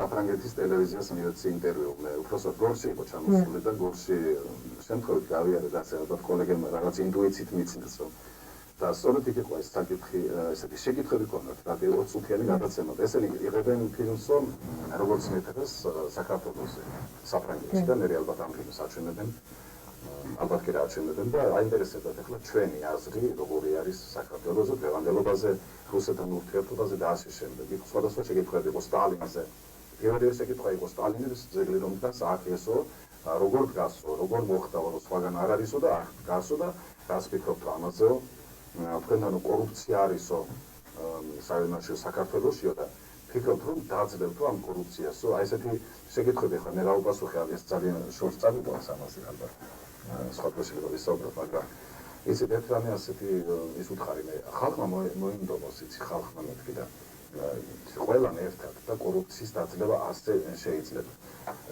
საფრანგეთის ტელევიზიას მიეცი ინტერვიუ მე უბრალოდ გორში იყო ჩამოსული და გორში შემთხვევით გავიარე და ასე ალბათ კოლეგებმა რაღაც ინტუიციით მიცინეს რომ და სწორედ იქ იყო ეს საკითხი ესეთი შეკითხვები ქონდათ რადიო წუთიანი გადაცემა და ესენი იღებენ ფილმს რომ როგორც მეტყვეს საქართველოსზე საფრანგეთში და მე ალბათ ამ ფილმს აჩვენებენ ალბათ კი აჩვენებენ და აინტერესებდათ ახლა ჩვენი აზრი როგორი არის საქართველოს დღევანდელობაზე რუსეთთან ურთიერთობაზე და ასე შემდეგ იქ სხვადასხვა შეკითხვები იყო სტალინზე პირველი შეკითხვა იყო სტალინის ძეგლი რომ დგას აქ ესო როგორ დგასო როგორ მოხდა რომ სხვაგან არ არისო და აქ დგასო და რას ფიქრობთ ამაზეო თქვენთან კორუფცია არისო საერთაშორისო საქართველოსიო და ფიქრობთ რომ დაძლებთ ამ კორუფციასო აი ესეთი შეკითხვები ხარ მე რა უპასუხე ეს ძალიან შორს წავიყვანს ამაზე ალბათ სხვა პროცედურა ვისაუბრებ მაგრამ ისე ერთ რამე ასეთი ის უთხარი მე ხალხმა მოიმდომოს იცი ხალხმა მეთქი და ყველამ ერთად და კორუფციის დაძლევა ასე შეიძლება.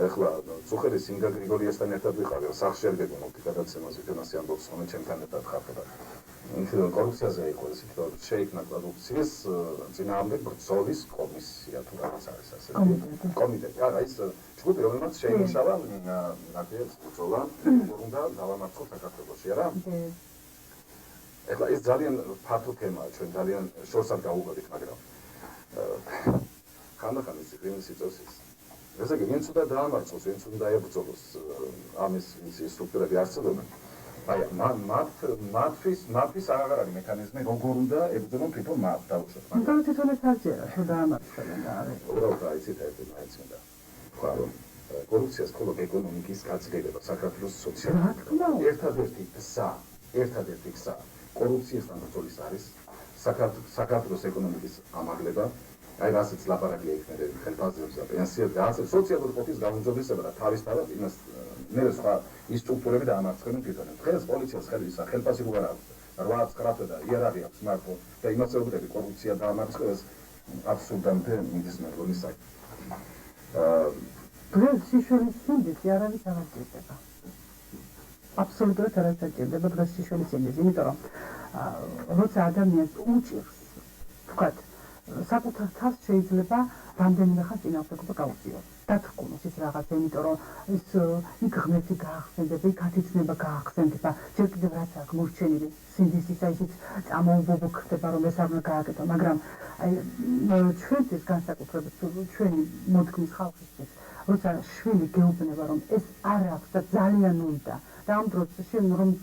ეხლა წუხელის ინგა გრიგორიასთან ერთად ვიყავი, სახში არ გეგმობდი გადაცემაზე, თუნდაც ამბობს, რომ ჩემთან ერთად ხართ და ისე კორუფციაზე იყო ეს რომ შეიქმნა კორუფციის წინააღმდეგ ბრძოლის კომისია თუ რაღაც არის ასე. კომიტეტი. არა, ის ჯგუფი რომელმაც შეიმუშავა ნაკრებს ბრძოლა, როგორ უნდა დავამარცხოთ საქართველოში, არა? ეხლა ეს ძალიან ფართო თემაა, ჩვენ ძალიან შორს არ გავუღებთ, მაგრამ ხანდახან ის ვინც იწევს ის. ესე იგი, ვინც უნდა დაამარცხოს, ვინც უნდა ებრძოლოს ამის სტრუქტურები არსებობენ. აი, მათთვის აღარ არის მექანიზმი, როგორ უნდა ებრძოლონ თვითონ მათ დაუშვათ.
მაგრამ თვითონ ეს არჩია, თუ დაამარცხებენ და არის.
უბრალოდ აიცით ერთი მაინც უნდა. ხო, კორუფციას მხოლოდ ეკონომიკის გაძლიერება, საქართველოს ერთადერთი გზა კორუფციასთან ბრძოლის არის საქართველოს ეკონომიკის ამაღლება, აი რასაც ლაპარაკია იქნება ხელფასებზე და პენსიებზე, ასე სოციალური ყოფის გაუმჯობესება და თავისთავად იმას მე სხვა ის სტრუქტურები დაამარცხებენ თვითონ. დღეს პოლიციას ხელფასი უღარ აქვს. 8-9 და იარაღი აქვს მარტო და იმასწრებდები კორუფცია დაამარცხებას აბსურდამდე მიდის მეგონის საქმე.
დღეს სიშუალის სინდისი არავის არ აღჭირდება. აბსოლუტურად არ აღჭირდება დღეს სიშუალის სინდისი, იმიტომ რომ როცა ადამიანს უჭირს, ვთქვათ, საკუთარ თავს შეიძლება რამდენიმე ხანს წინააღმდეგობა გაუწიოს. დათრგუნოს ის რაღაცა, იმიტომ რომ ის იქ ღმერთი გაახსენდება, იქ ათიცნება გაახსენდება, ჯერ კიდევ რაც აქვს მორჩენილი სინდისისა ისიც წამოუბობო ხდება, რომ ეს არ უნდა გააკეთო, მაგრამ აი ჩვენთვის განსაკუთრებით ჩვენი მოდგმის ხალხისთვის, როცა შვილი გეუბნება, რომ ეს არ აქვს და ძალიან უნდა და ამ დროს შენ რომც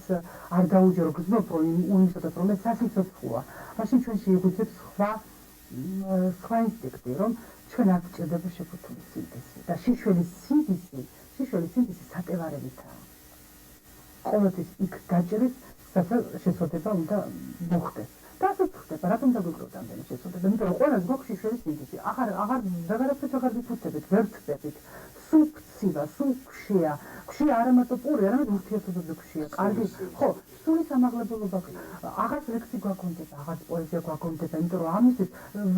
არ დაუჯერო გრძნობ, რომ უიმსოდოთ, რომ ეს სასიცოცხლოა, მაშინ ჩვენში იგუძებს სხვა ინსტინქტი, რომ ჩვენ არ გვჭირდება შეფუთული სინდისი და შიშველის სინდისი სატევარებითაა. ყოველთვის იქ გაჭრის, სადაც შეცოდება უნდა მოხდეს. და ასეც ხდება, რატომ დაგვიგროვთ ამდენი შეცოდება? იმიტომ რომ ყველას გვაქვს შიშველის სინდისი. ვეღარაფერს აღარ ვიფუთებით, ვერ ვწდებით. სულ ქცივა, სულ ქშია არა მარტო პური, არამედ ურთიერთობებზე ქშია. კარგი, ხო, სულის ამაღლებულობა, აღარც ლექსი გვაგონდება, აღარც პოეზია გვაგონდება, იმიტომ რომ ამისთვის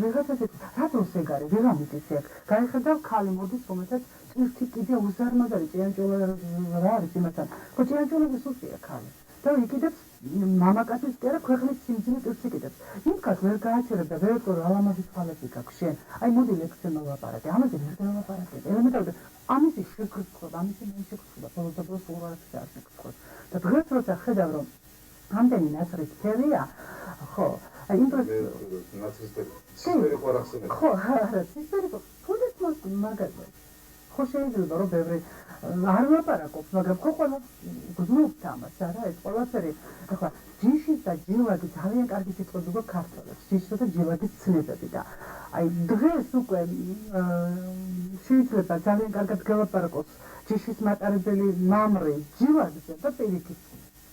ვიღაცას რა დროს ეგ არის, ვეღარ მიდის ეგ. გაიხედავ ქალი მოდის, რომელსაც წვირთი კიდე უზარმაზარი ჭიანჭველა რა არის იმასთან. ხო, ჭიანჭველები სუსტია ქალი. და იკიდებს მამაკაცის კი არა, ქვეყნის სიმძიმე ტირს იკიდებს. იმ ქალს ვერ გააჩერებ და ვერ ვეტყვი რა ლამაზი თვალები გაქვს შენ. აი მოდი ლექსზე მოვაპარაკე, ამაზე ვერ დავაპარაკე. ელემენტარულად ამისი შეგრცხვება, ამისი მე შეგრცხვება, ბოლოს უარაფერს არ შეგრცხვებ. და დღეს როცა ხედავ რომ ამდენი ნაცრისფერია, ხო, აი იმ დროს
ნაცრისფერი ცისფერი ყარ ახსენებ.
ხო, არა, ცისფერი თუნდაც მაგაზე. ხო შეიძლება რომ ბევრი არ ვაპარაკობს, მაგრამ ხო ყველა გზნობს ამას, არა, ეს ყველაფერი, ახლა ჯიშის და ჯილადის ძალიან კარგი სიტყვები გვაქვს ქართველებს, ჯიშისა და ჯილადის ცნებები და აი დღეს უკვე შეიძლება ძალიან კარგად გელაპარაკოს ჯიშის მატარებელი მამრი ჯილადზე და პირიქით.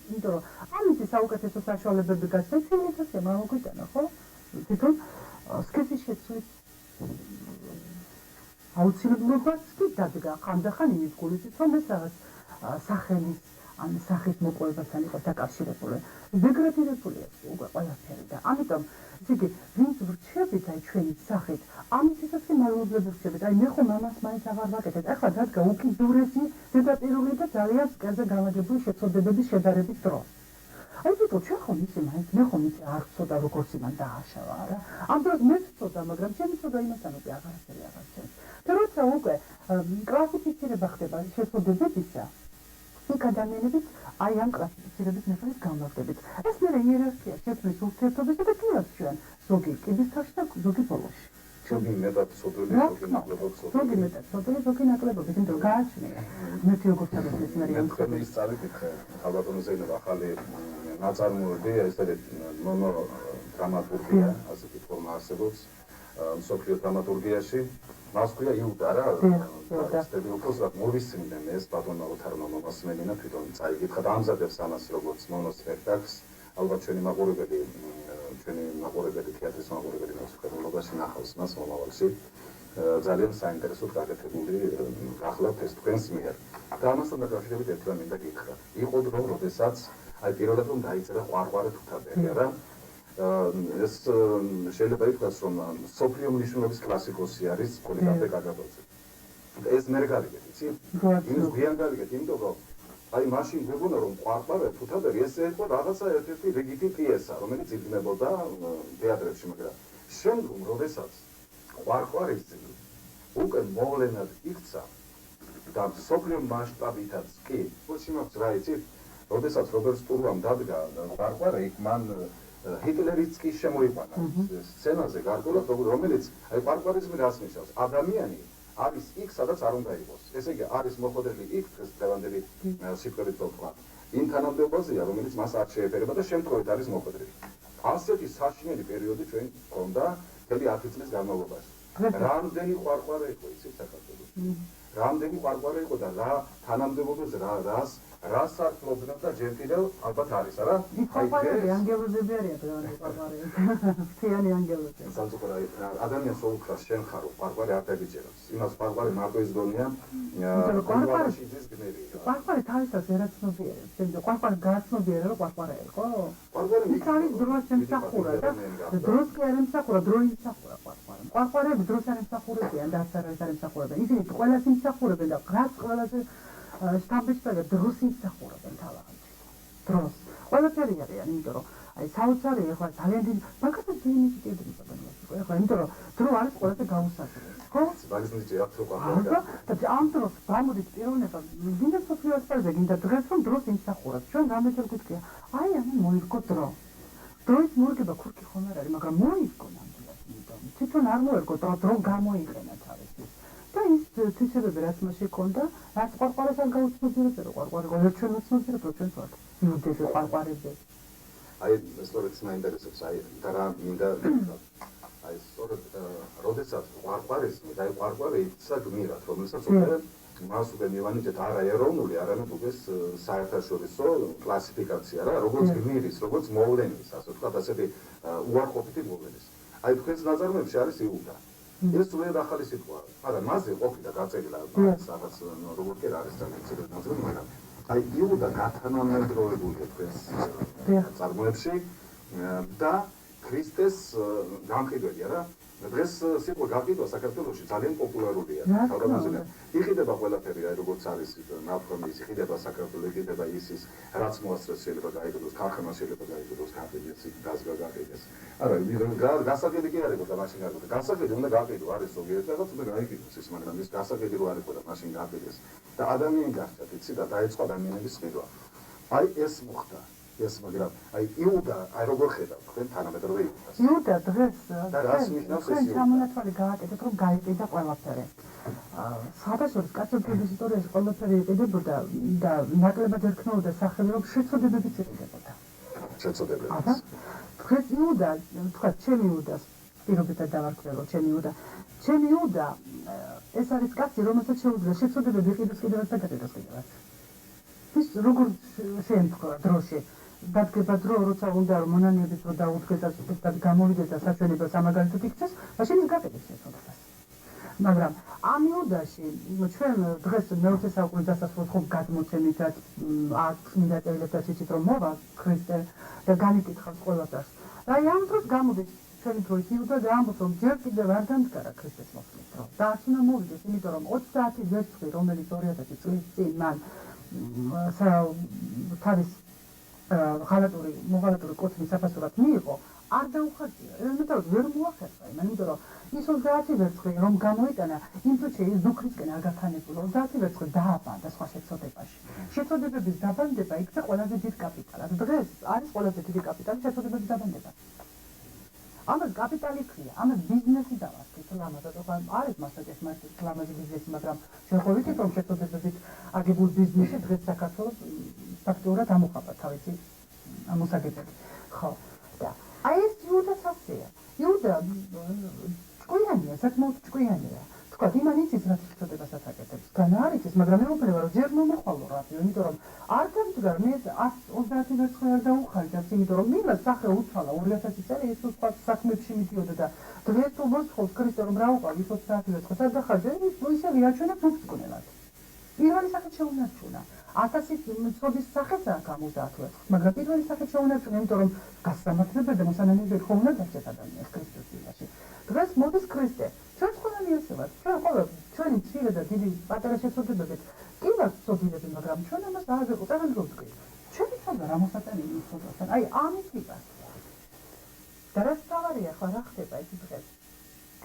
იმიტომ რომ ამისი საუკეთესო საშუალებები გასცენ ცივილიზაცია მოგვიტანა, ხო? თვითონ სქესის შეცვლის აუცილებლობას კი დადგა ხანდახან იმის გულით, რომ ეს რაღაც სახელის ან სახის მოპოვებასთან იყოს დაკავშირებული. დეგრადირებულია უკვე ყველაფერი და ამიტომ ისე ვინც ვრჩებით აი ჩვენი სახით, ამისათვის კი მალულებლები ვრჩებით. აი მე ხომ ამას მაინც აღარ ვაკეთებ. ახლა დადგა უკიდურესი ზედაპირული და ძალიან სკერზე განლაგებული შეცოდებების შედარების დრო. აი თვითონ ჩვენ ხომ ისე მაინც მე ხომ ისე არ ვწოდა როგორც იმან დააშავა, არა? ამ დროს მე ვწოდა, მაგრამ ჩემი წოდა იმასთან უკვე აღარაფერი აღარ ჩემს. და როცა უკვე კლასიფიცირება ხდება შეცოდებებისა, იქ ადამიანებით აი ამ კლასიფიცირების მიხედვით განმარტებით. ეს მე იერარქია შეცვლის ურთიერთობისა და კიდევ ჩვენ ზოგი კიდისთავში და ზოგი ბოლოში.
ზოგი მეტად სოდული,
ზოგი მეტად სოდული, ზოგი ნაკლებობით, იმიტომ გააჩნია. მე როგორ თავის მე ამ
ხელის წარიკითხე, ალბათ ზეინო ახალი ნაწარმოები, ეს არის მონო დრამატურგია, ასეთი ფორმა არსებობს მსოფლიო დრამატურგიაში. მას ქვია იუდა რა, სტები უფრო მოვისმინდნენ ეს ბატონმა ოთარმა მომასმენინა თვითონ წაიკითხა და ამზადებს ამას როგორც მონოსპექტაკლს. ალბათ ჩვენი მაყურებელი თეატრის მაყურებელი მუსიკალობაში ნახავს მას მომავალში. ძალიან საინტერესოდ გაკეთებული გახლავთ ეს თქვენს მიერ. და ამასთან დაკავშირებით ერთ რამ მინდა გითხრათ. იყო დრო, როდესაც აი პირველად რომ დაიწერა ყვარყვარე თუთაბერი, არა? ეს შეიძლება ითქვას, რომ სოფლიო მნიშვნელობის კლასიკოსი არის პოლიკარპე კაკაბაძე. ეს მე გავიგეთ, იცი? იმის გვიან გავიგეთ, იმიტომ რომ აი მაშინ გვეგონა რომ ყვარყვარე თუთაბერი ეს იყო რაღაცა ერთ-ერთი რიგითი პიესა, რომელიც იდგმებოდა თეატრებში, მაგრამ შემდგომ როდესაც ყვარყვარის უკვე მოვლენად იქცა და სოფლიო მასშტაბითაც კი, შემოგვს რა იცით, როდესაც რობერტ სტურვამ დადგა ყვარყვარე, იქ მან ჰიტლერიც კი შემოიყვანა სცენაზე გარკვეულად, რომელიც აი ყვარყვარიზმი რას ნიშნავს? ადამიანი არის იქ, სადაც არ უნდა იყოს. ესე იგი, არის მოხვედრილი იქ, დღეს დღევანდელი სიტყვებით ვთქვათ, იმ თანამდებობაზეა, რომელიც მას არ შეეფერება და შემთხვევით არის მოხვედრილი. ასეთი საშინელი პერიოდი ჩვენ გვქონდა მთელი 10 წლის განმავლობაში. რამდენი ყვარყვარე იყო იცით საქართველოში? რამდენი ყვარყვარე იყო და რა თანამდებობაზე, რას რას არ ფლობდნენ და ჯერ კიდევ ალბათ არის, არა?
ყვარყვარები ანგელოზები არიან დღევანდელი ყვარყვარები. ფრთიანი ანგელოზები.
სამწუხაროდ ადამიანს ოქრას შენ ხარ, ყვარყვარი არ დაგიჯერებს. იმას ყვარყვარი მარტო ის გონია, ყვარყვარში ის გნერი.
ყვარყვარი თავისას ერაცნობიერებს. ყვარყვარი გააცნობიერა რომ ყვარყვარი იყო?
ყვარყვარი
მიქარი დროს ემსახურა და დროს კი არ ემსახურა, დრო იმსახურა ყვარყვარი. ყვარყვარები დროს არ ემსახურებიან და არ ემსახურებიან. ისინი ყველას იმსახურებენ და რაც ყველაზე შტაბისფერე დროს იმსახურებენ თავიანთი. დროს. ყველაფერი არიან, იმიტომ რომ აი საოცარი ახლა ძალიან დიდი მაგალითად ძიმის კიდევ გადაგასვა. ახლა იმიტომ რომ დრო არის ყველაზე გაუსაძლებელი. ხო?
მაგისტრი აქვს რო
და ამ დროს გამოდით პიროვნება, გინდა სოფლიო ასპარეზზე, გინდა დღეს რომ დროს იმსახუროთ. ჩვენ გამეცილ გითხრია, აი ამან მოიგო დრო. დროის მორგება ქურკი ხომ არ არის, მაგრამ მოიგო ნამდვილად, იმიტომ თვითონ არ მოერგო დრო გამოიყენა თავისთვის. და ის თვისებები რაც მასში ჰქონდა, რაც ყვარყვარეს არ გაუცნობიერებდა, რომ ყვარყვარი გონდა ჩვენ უცნობიერებდა ჩვენ ვართ. იუდები ყვარყვარები.
აი სწორედ მაინტერესებს აი და რა მინდა აი სწორედ როდესაც ყვარყვარიზმი და აი ყვარყვარი იცა გმირად, რომელსაც უკვე მას უკვე მივანიჭეთ არა ეროვნული, არამედ უკვე საერთაშორისო კლასიფიკაცია რა, როგორც გმირის, როგორც მოვლენის, ასე ვთქვათ, ასეთი უარყოფითი მოვლენის. აი თქვენს ნაწარმოებში არის იუდა. ეს სულად ახალი სიტყვა, მაგრამ მასზე ყოფილი და გაწერილა რაღაც როგორ კი არის ძალიან ცუდად ნაწარმოები, მაგრამ აი იუდა გათანამედროვებულია თქვენს ნაწარმოებში და ქრისტეს გამყიდველია რა. დღეს სიტყვა გაყიდვა საქართველოში ძალიან პოპულარულია. თავდაპირველად იყიდება ყველაფერი, აი როგორც არის ნაფრომის, იყიდება საქართველოს, იყიდება ისის, რაც მოასწრეს შეიძლება გაიყიდოს, ქარხანა შეიძლება გაიყიდოს, გაყიდეს, გაზგა გაყიდეს. არა, გასაყიდი კი არ იყო და მაშინ არ იყო. გასაყიდი უნდა გაყიდო, არის ზოგიერთ რაღაც უნდა გაიყიდოს ის, მაგრამ ის გასაყიდი რო არ იყო და მაშინ გაყიდეს. და ადამიანი გახდა, იცი და დაიწყო ადამიანების ყიდვა. აი ეს მოხდა. ეს მაგრამ აი იუდა აი როგორ ხედავ თქვენ თანამედროვე იუდას
იუდა დღეს
და რას ნიშნავს ეს იუდა
სამონათვალი გააკეთეთ რომ გაიყიდა ყველაფერი საერთოდ კაცობრიობის ისტორიაში ყველაფერი იყიდებოდა და ნაკლებად ერქნაოდა სახელი რომ შეწოდებებიც იყიდებოდა
შეწოდებებიც
დღეს იუდა თქვა ჩემი იუდას პირობითად დავარქმევ ჩემი იუდა ეს არის კაცი რომელსაც შეუძლია შეწოდებები იყიდეს კიდევაც და გადაგას კიდევაც ის როგორ შეემთხვევა დროში დადგება დრო, როცა უნდა რომ მონანიების დრო დაუდგეს და სუფთად გამოვიდეს და საჩვენებას ამაგალითად იქცეს, მაშინ ის გაკეთებს შეწოდებას. მაგრამ ამ იუდაში ჩვენ დღეს მე-20 საუკუნის დასასრულს ხომ გადმოცემით აქ წმინდა წერილებსაც იცით რომ მოვა ქრისტე და განიკითხავს ყველაფერს. და აი ამ დროს გამოდის ჩვენი დროის იუდა და ამბობს რომ ჯერ კიდევ არ დამდგარა ქრისტეს მოსვლის დრო. და არც უნდა მოვიდეს, იმიტომ რომ 30 ვერცხლი, რომელიც 2000 წლის წინ მან თავის მოღალატური კოცნის საფასურად მიიღო, არ დაუხარჯია. ელემენტარულად ვერ მოახერხა, იმიტომ რომ ის 30 ვერცხლი რომ გამოიტანა, იმ წუთში ის ზუგდიდსკენ არ გაქანებულა, 30 ვერცხლი დააბანდა სხვა შეწოდებაში. შეწოდებების დაბანდება იქცა ყველაზე დიდ კაპიტალად. დღეს არის ყველაზე დიდი კაპიტალი შეწოდებების დაბანდება. ამას კაპიტალი ქვია, ამას ბიზნესი დავარქით, ლამაზად, არის მასაკის ლამაზი ბიზნესი, მაგრამ ჩვენ ხო ვიცით რომ შეწოდებებით აგებულ ბიზნესში დღეს საქართველოს ფაქტურად ამოხაბა თავისი მოსაგებები. ხო. და აი ეს იუდაც ასეა. იუდა ჭკვიანია, საკმაოდ ჭკვიანია. თქვა, იმან იცის რაც შეწოდებასაც აკეთებს. განა არ იცის, მაგრამ მეუბნება რომ ჯერ მომოხვალო რატო, იმიტომ რომ არ დამდგარ მე 130 ვერცხლი არ დაუხარჯავს, იმიტომ რომ მიმა სახე უცვალა 2000 წელი ის სხვა საქმეებში მიდიოდა და დღეს თუ მოსხოვს ქრისტე რომ რა უყავ ის 30 ვერცხლს არ დახარჯა, ის ისე ვიაჩვენა ფუფსკუნელად. პირველი სახე შეუნარჩუნა. 1000 ცოდის სახეცაა გამოდათვე, მაგრამ პირველი სახე შეუნარჩუნა, იმიტომ რომ გასამართლებელ და მოსანანიებელ ხო უნდა დარჩეს ადამიანს ქრისტეს წინაშე. დღეს მოდის ქრისტე. ჩვენ ყველანი ასე ვართ. ჩვენ ყოველ ჩვენი მცირე და დიდი პატარა შეწოდებებით კი ვართ ცოდნები, მაგრამ ჩვენ ამას არ ვიყო წაღანდრობთ კი. ჩვენი ცოდნა რა მოსატანილი ცოდნასთან. აი ამით ვიყავთ. და რა თავარია ხო რა ხდება ეს დღეს?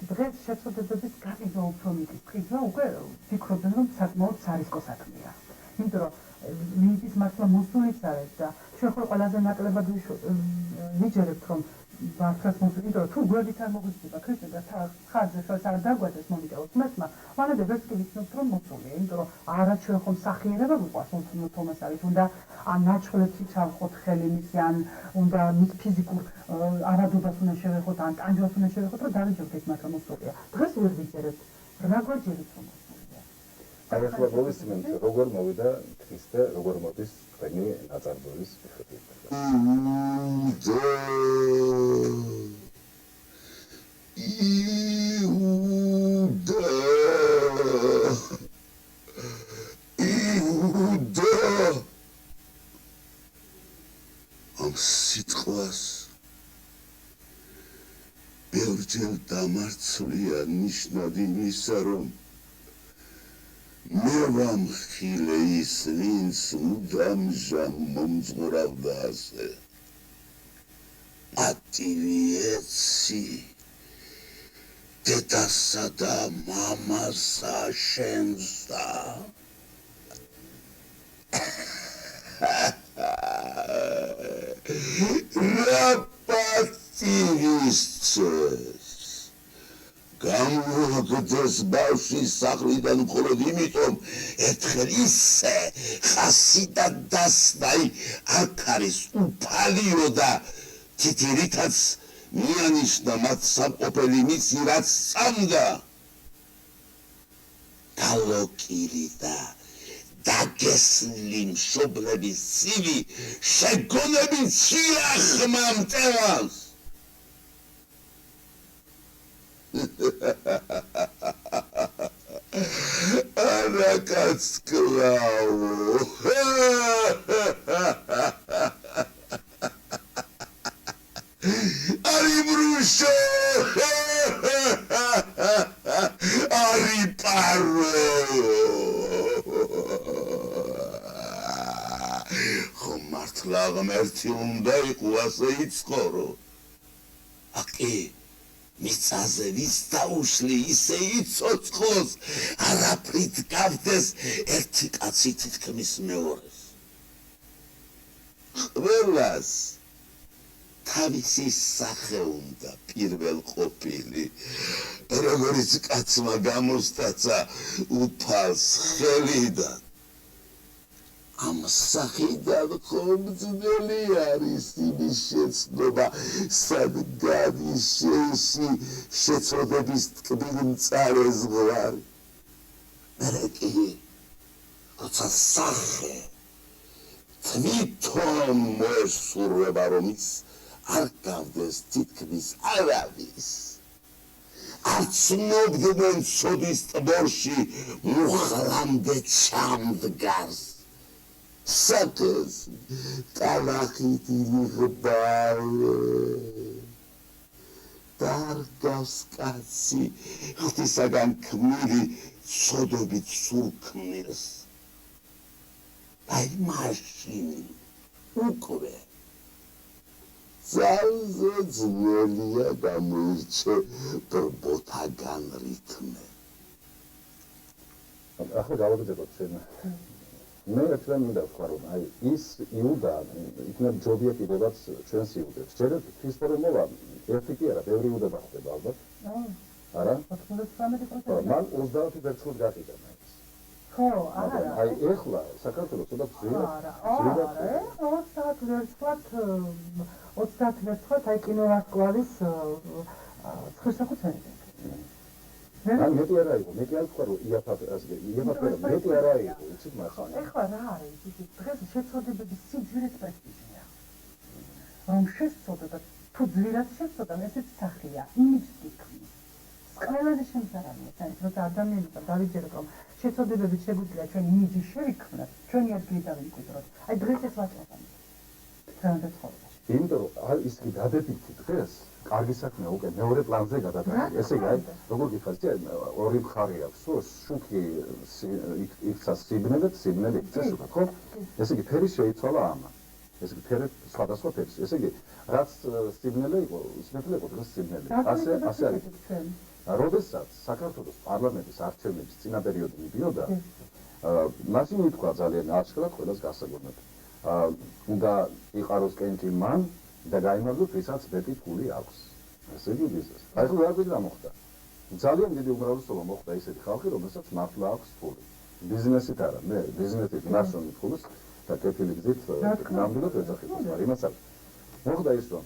დღეს შეწოდებების გაყიდვა უფრო მიკითხება, უკვე ფიქრობენ რომ საკმაოდ სარისკო საქმეა. იმიტომ რომ მიწის მართლა მოსულიც არის და ჩვენ ხო ყველაზე ნაკლებად ვიჯერებთ რომ ვარქას მოსული, იმიტომ რომ თუ გვერდით არ მოგვიწება ქრისტე და ხარჯზე ხელს არ დაგვადეს მომიტევოს მართლა, მანამდე ვერც კი ვიცნობთ რომ მოსულია, იმიტომ რომ არა ჩვენ ხომ სახიერება გვიყვარს თომას არის, უნდა ან ნაჩხლებში ჩავხოთ ხელი მისი, ან უნდა მის ფიზიკურ ავადობას უნდა შევეხოთ, ან ტანჯვას უნდა შევეხოთ, რომ დავიჯეროთ ეს მართლა მოსულია. დღეს ვერ ვიჯერებთ, რა გვაჯერებს რომ მოსულია.
აი ახლა მოვისმენთ როგორ მოვიდა ქრისტე როგორ მოდის თქვენი ნაწარმოების მიხედვით
ამ სიტყვას ბევრჯერ დამარცვლია ნიშნად იმისა, რომ მე ვამხილე ის, ვინც მუდამჟამ მომძღურავდა ასე. პატივი ეცი, დედასა და მამასა შენსა. რა პატივის წეს გამოგდეს ბავშვის სახლიდან მხოლოდ იმიტომ, ერთხელ ისე ხასიდა დასნა, აქ არის უფალიო და თითირითაც მიანიშნა მათ სამყოფელი მისი, რაც სწამდა. გალოკირი და დაგესლი მშობლების ცივი შეგონებით სიახმა მტევანს. არა კაცკლავო. არი ბრუშო. არი პარო. ხომ მართლა ღმერთი უნდა იყო ასე იცხოვრო. აკი მიწაზე ვის დაუშლი ისე იცოცხლოს, არაფრით გავდეს ერთი კაცი თითქმის მეორეს. ყველას თავისი სახე უნდა პირველ ყოფილი, როგორც კაცმა გამოსტაცა უფალს ხელიდან. ამ სახიდან ხომ ძნელი არის იმის შეცნობა, სადგან შენში შეწოდების ტკბილი მწარე ზღვარი. მერე კი, როცა სახე თვითონ მოესურვება, რომ ის არ გავდეს თითქმის არავის. არც მოგდნენ ცოდის ტბორში მუხრამდე ჩამდგარს. საკეს ტალახით იღბალე. დარგავს კაცი ღვთისაგან ქმნილი ცოდობით სულქმნილს. აი მაშინ უკვე ძალზე ძნელია გამოირჩე ბრბოთაგან რითმე.
ახლა გავაგრძელოთ შენ. მე ერთად მინდა ვთქვა, რომ აი ის იუდა იქნებ ჯობია კიდევაც ჩვენს იუდებს. ჯერეთ ქრისტე მოვა, ერთი კი არა, ბევრი იუდა ხდება ალბათ. არა?
99%.
მან 30 ვერცხლად გაყიდა მაინც.
ხო, არა.
აი ეხლა საქართველოს ცოტა ძვირად.
არა, 30 ვერცხლად აი კინოვარსკვლავის ცხირსახუცელი.
ან მეტი არა იყო, მეტი არ თქვა, რომ იაფად მეტი არა იყო, იცით მას.
ეხლა რა არის, დღეს შეცოდებების სიძვირეს პრესტიჟია. რომ შეცოდო და თუ ძვირად შეცოდო, ესეც სახია, იმის თქმის. ყველაზე შემზარავია, საერთოდ როცა ადამიანებმა დავიჯეროთ, რომ შეცოდებებით შეგვიძლია ჩვენ იმიჯი შევიქმნათ, ჩვენი ადგილი დავიკვირდოთ. აი დღეს ეს ვაჭრობთ. დღევანდელ ცხოვრებაში.
იმიტომ რომ ის კი დადებითი დღეს კარგი საქმეა უკვე მეორე პლანზე გადადადგა. ესე იგი, აი, როგორ გიხართ, ორი მხარე აქვს, ხო, შუქი იქცა სიბნელეთ, სიბნელი იქცა შუქად, ხო? ესე იგი, ფერი შეიცვალა ამან. ესე იგი, ფერი სხვადასხვა ფერს. ესე იგი, რაც სიბნელე იყო, სიბნელე იყო დღეს სიბნელი. ასე არის. როდესაც საქართველოს პარლამენტის არჩევნების წინა პერიოდი მიდიოდა, მაშინ ითქვა ძალიან აშკარად ყველას გასაგონად. უნდა იყაროს კენჭი მან და გაიმარჯვოს, ვისაც მეტი ფული აქვს. ესე იგი ბიზნეს. აი ხო რა გვინდა მოხდა. ძალიან დიდი უმრავლესობა მოხდა ისეთი ხალხი, რომელსაც მართლა აქვს ფული. ბიზნესით არა, მე ბიზნესით ნაშრომი ფულს და კეთილი გზით ნამდვილად ეძახებს, მაგრამ იმას არ. მოხდა ის, რომ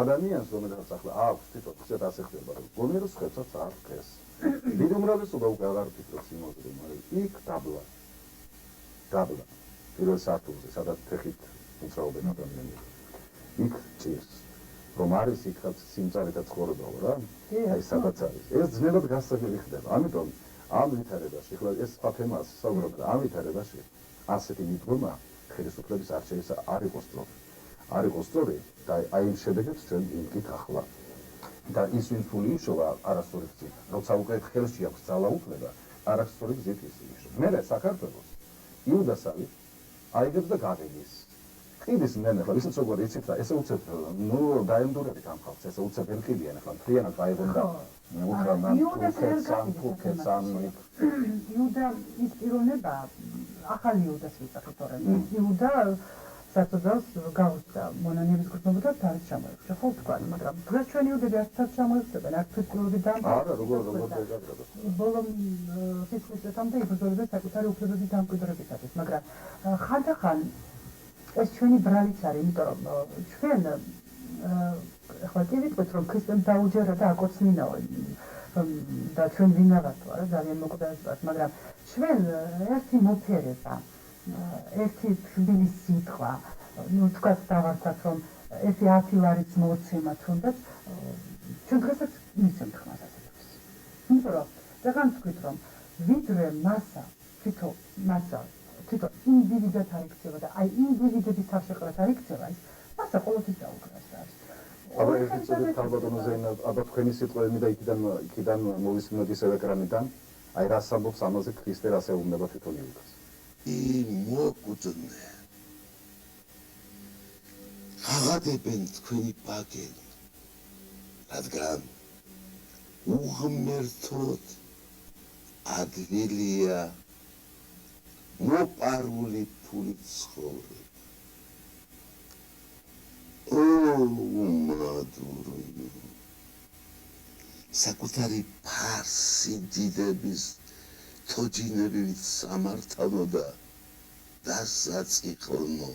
ადამიანს, რომელსაც ახლა აქვს თვითონ ხსეთ ასე ხდება, რომ გონიეროს ხებსაც არ ხეს. დიდი უმრავლესობა უკვე აღარ ფიქრობს იმაზე, მაგრამ იქ დაბლა პირველ სართულზე, სადაც ფეხით უცრავობენ ადამიანები. იქ ჭირს, რომ არის იქაც სიმწარე და ცხოვრებაო რა. აი სადაც არის. ეს ძნელად გასაგები ხდება. ამიტომ ამ ვითარებაში, ხლა ეს სხვა თემაა საუბრობ და ამ ვითარებაში ასეთი მიდგომა ხელისუფლების არჩევისა არ იყოს სწორი. არ იყოს სწორი და აი იმ შედეგებს ჩვენ ვიმკით ახლა. და ის ვინც ფული იშოვა არასწორი გზით, როცა უკვე ხელში აქვს ძალაუფლება, არასწორი გზით ის იშოვა. მე საქართველოს იუდასავით აიგებს და გაგეგის. ყიდის მენე ხლა ისიც როგორ იცით და ესე უცებ ნუ დაემდურებით ამ ხალხს, ესე უცებ ელყიდიან ხლა ფრიანად აიღონ და უხრამან თურქეთსან
იუდა ის პიროვნება ახალი იუდას ვიწახით თორემ იუდა საწოდავს გავუსწა მონანიების გრძნობა და თავის ჩამოეყრა ხო თქვა მაგრამ დღეს ჩვენი იუდები არც ჩამოეყრებენ არც ფსიქოლოგები და
არა როგორ დაგაგრება
ბოლომ სიცოცხლესთან და იბრძოლება საკუთარი უფლებების დამკვიდრებისათვის მაგრამ ხანდახან ეს ჩვენი ბრალიც არის იმიტომ რომ ჩვენ ახლა კი ვიტყვით რომ ქრისტემ დაუჯერა და აკოცნინაო და ჩვენ ვინა ვართ არა ძალიან მოკლედ ვართ მაგრამ ჩვენ ერთი მოფერება ერთი თბილი სიტყვა ნუ თქვა დავარქვათ რომ ერთი 10 ლარიც მოცემა თუნდაც ჩვენ დღესაც მისცემ ხმას ასეთებს იმიტომ რომ ძალიან ვთქვით რომ ვიდრე მასა თვითონ ინდივიდად არ იქცევა და აი ინდივიდების თავშეყრათ არ იქცევა ის მასა ყოველთვის დაუგრას არის
აბა ერთი წელი თავბატონო ზეინაბ აბა თქვენი სიტყვები და იქიდან მოვისმინოთ ისევ ეკრანიდან აი რას ამბობს ამაზე ქრისტე რას ეუბნება თვითონ იუდას
მოგუძნე აღადებენ თქვენი ბაგენი რადგან უღმერთოდ ადვილია მოპარული ფული ცხოვრება მადურო საკუთარი ფარსი დიდების თოჯინებით სამართავო და დასაწიყლნო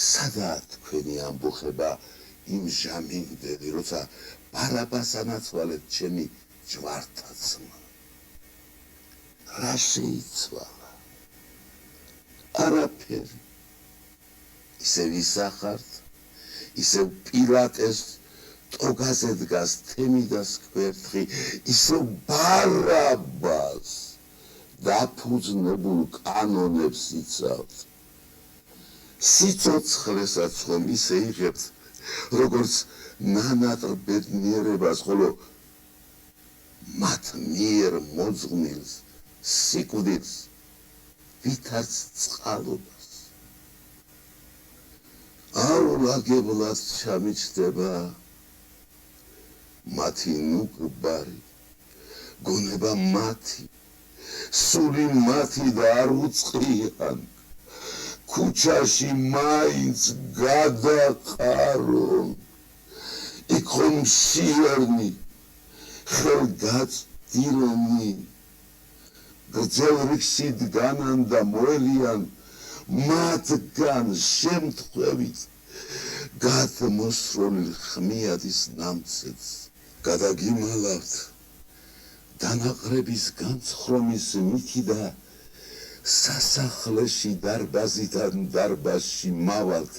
სადაა თქვენი ამბოხება იმ ჟამინგდები როცა ბარაბას ანაცვალეთ ჩემი ჯვართაცმა რა შეიცვალა არაფერი ისევ ისახართ ისევ პილატეს ტოგაზე დგას თემი და სკვერთხი ისევ ბარაბას დაფუძნებულ კანონებს იცავთ სიცოცხლესაც ხომ ისე იღებთ როგორც ნანატრ ბედნიერებას ხოლო მათ მიერ მოძღვნილს სიკვდილს ვითარც წყალობას აულაგებლად ჩამიჩდება მათი ნუგბარი გონება მათი სული მათი და არ უწყიან ქუჩაში მაინც გადაყარონ იქ ხომ სიერნი ხელგაწვდილნი გრძელ რიგში დგანან და მოელიან მათგან შემთხვევით გადმოსროლილ ხმიადის ნამცეთს გადაგიმალავთ დანაყრების განცხრომის მითი და სასახლეში დარბაზიდან დარბაზში მავალთ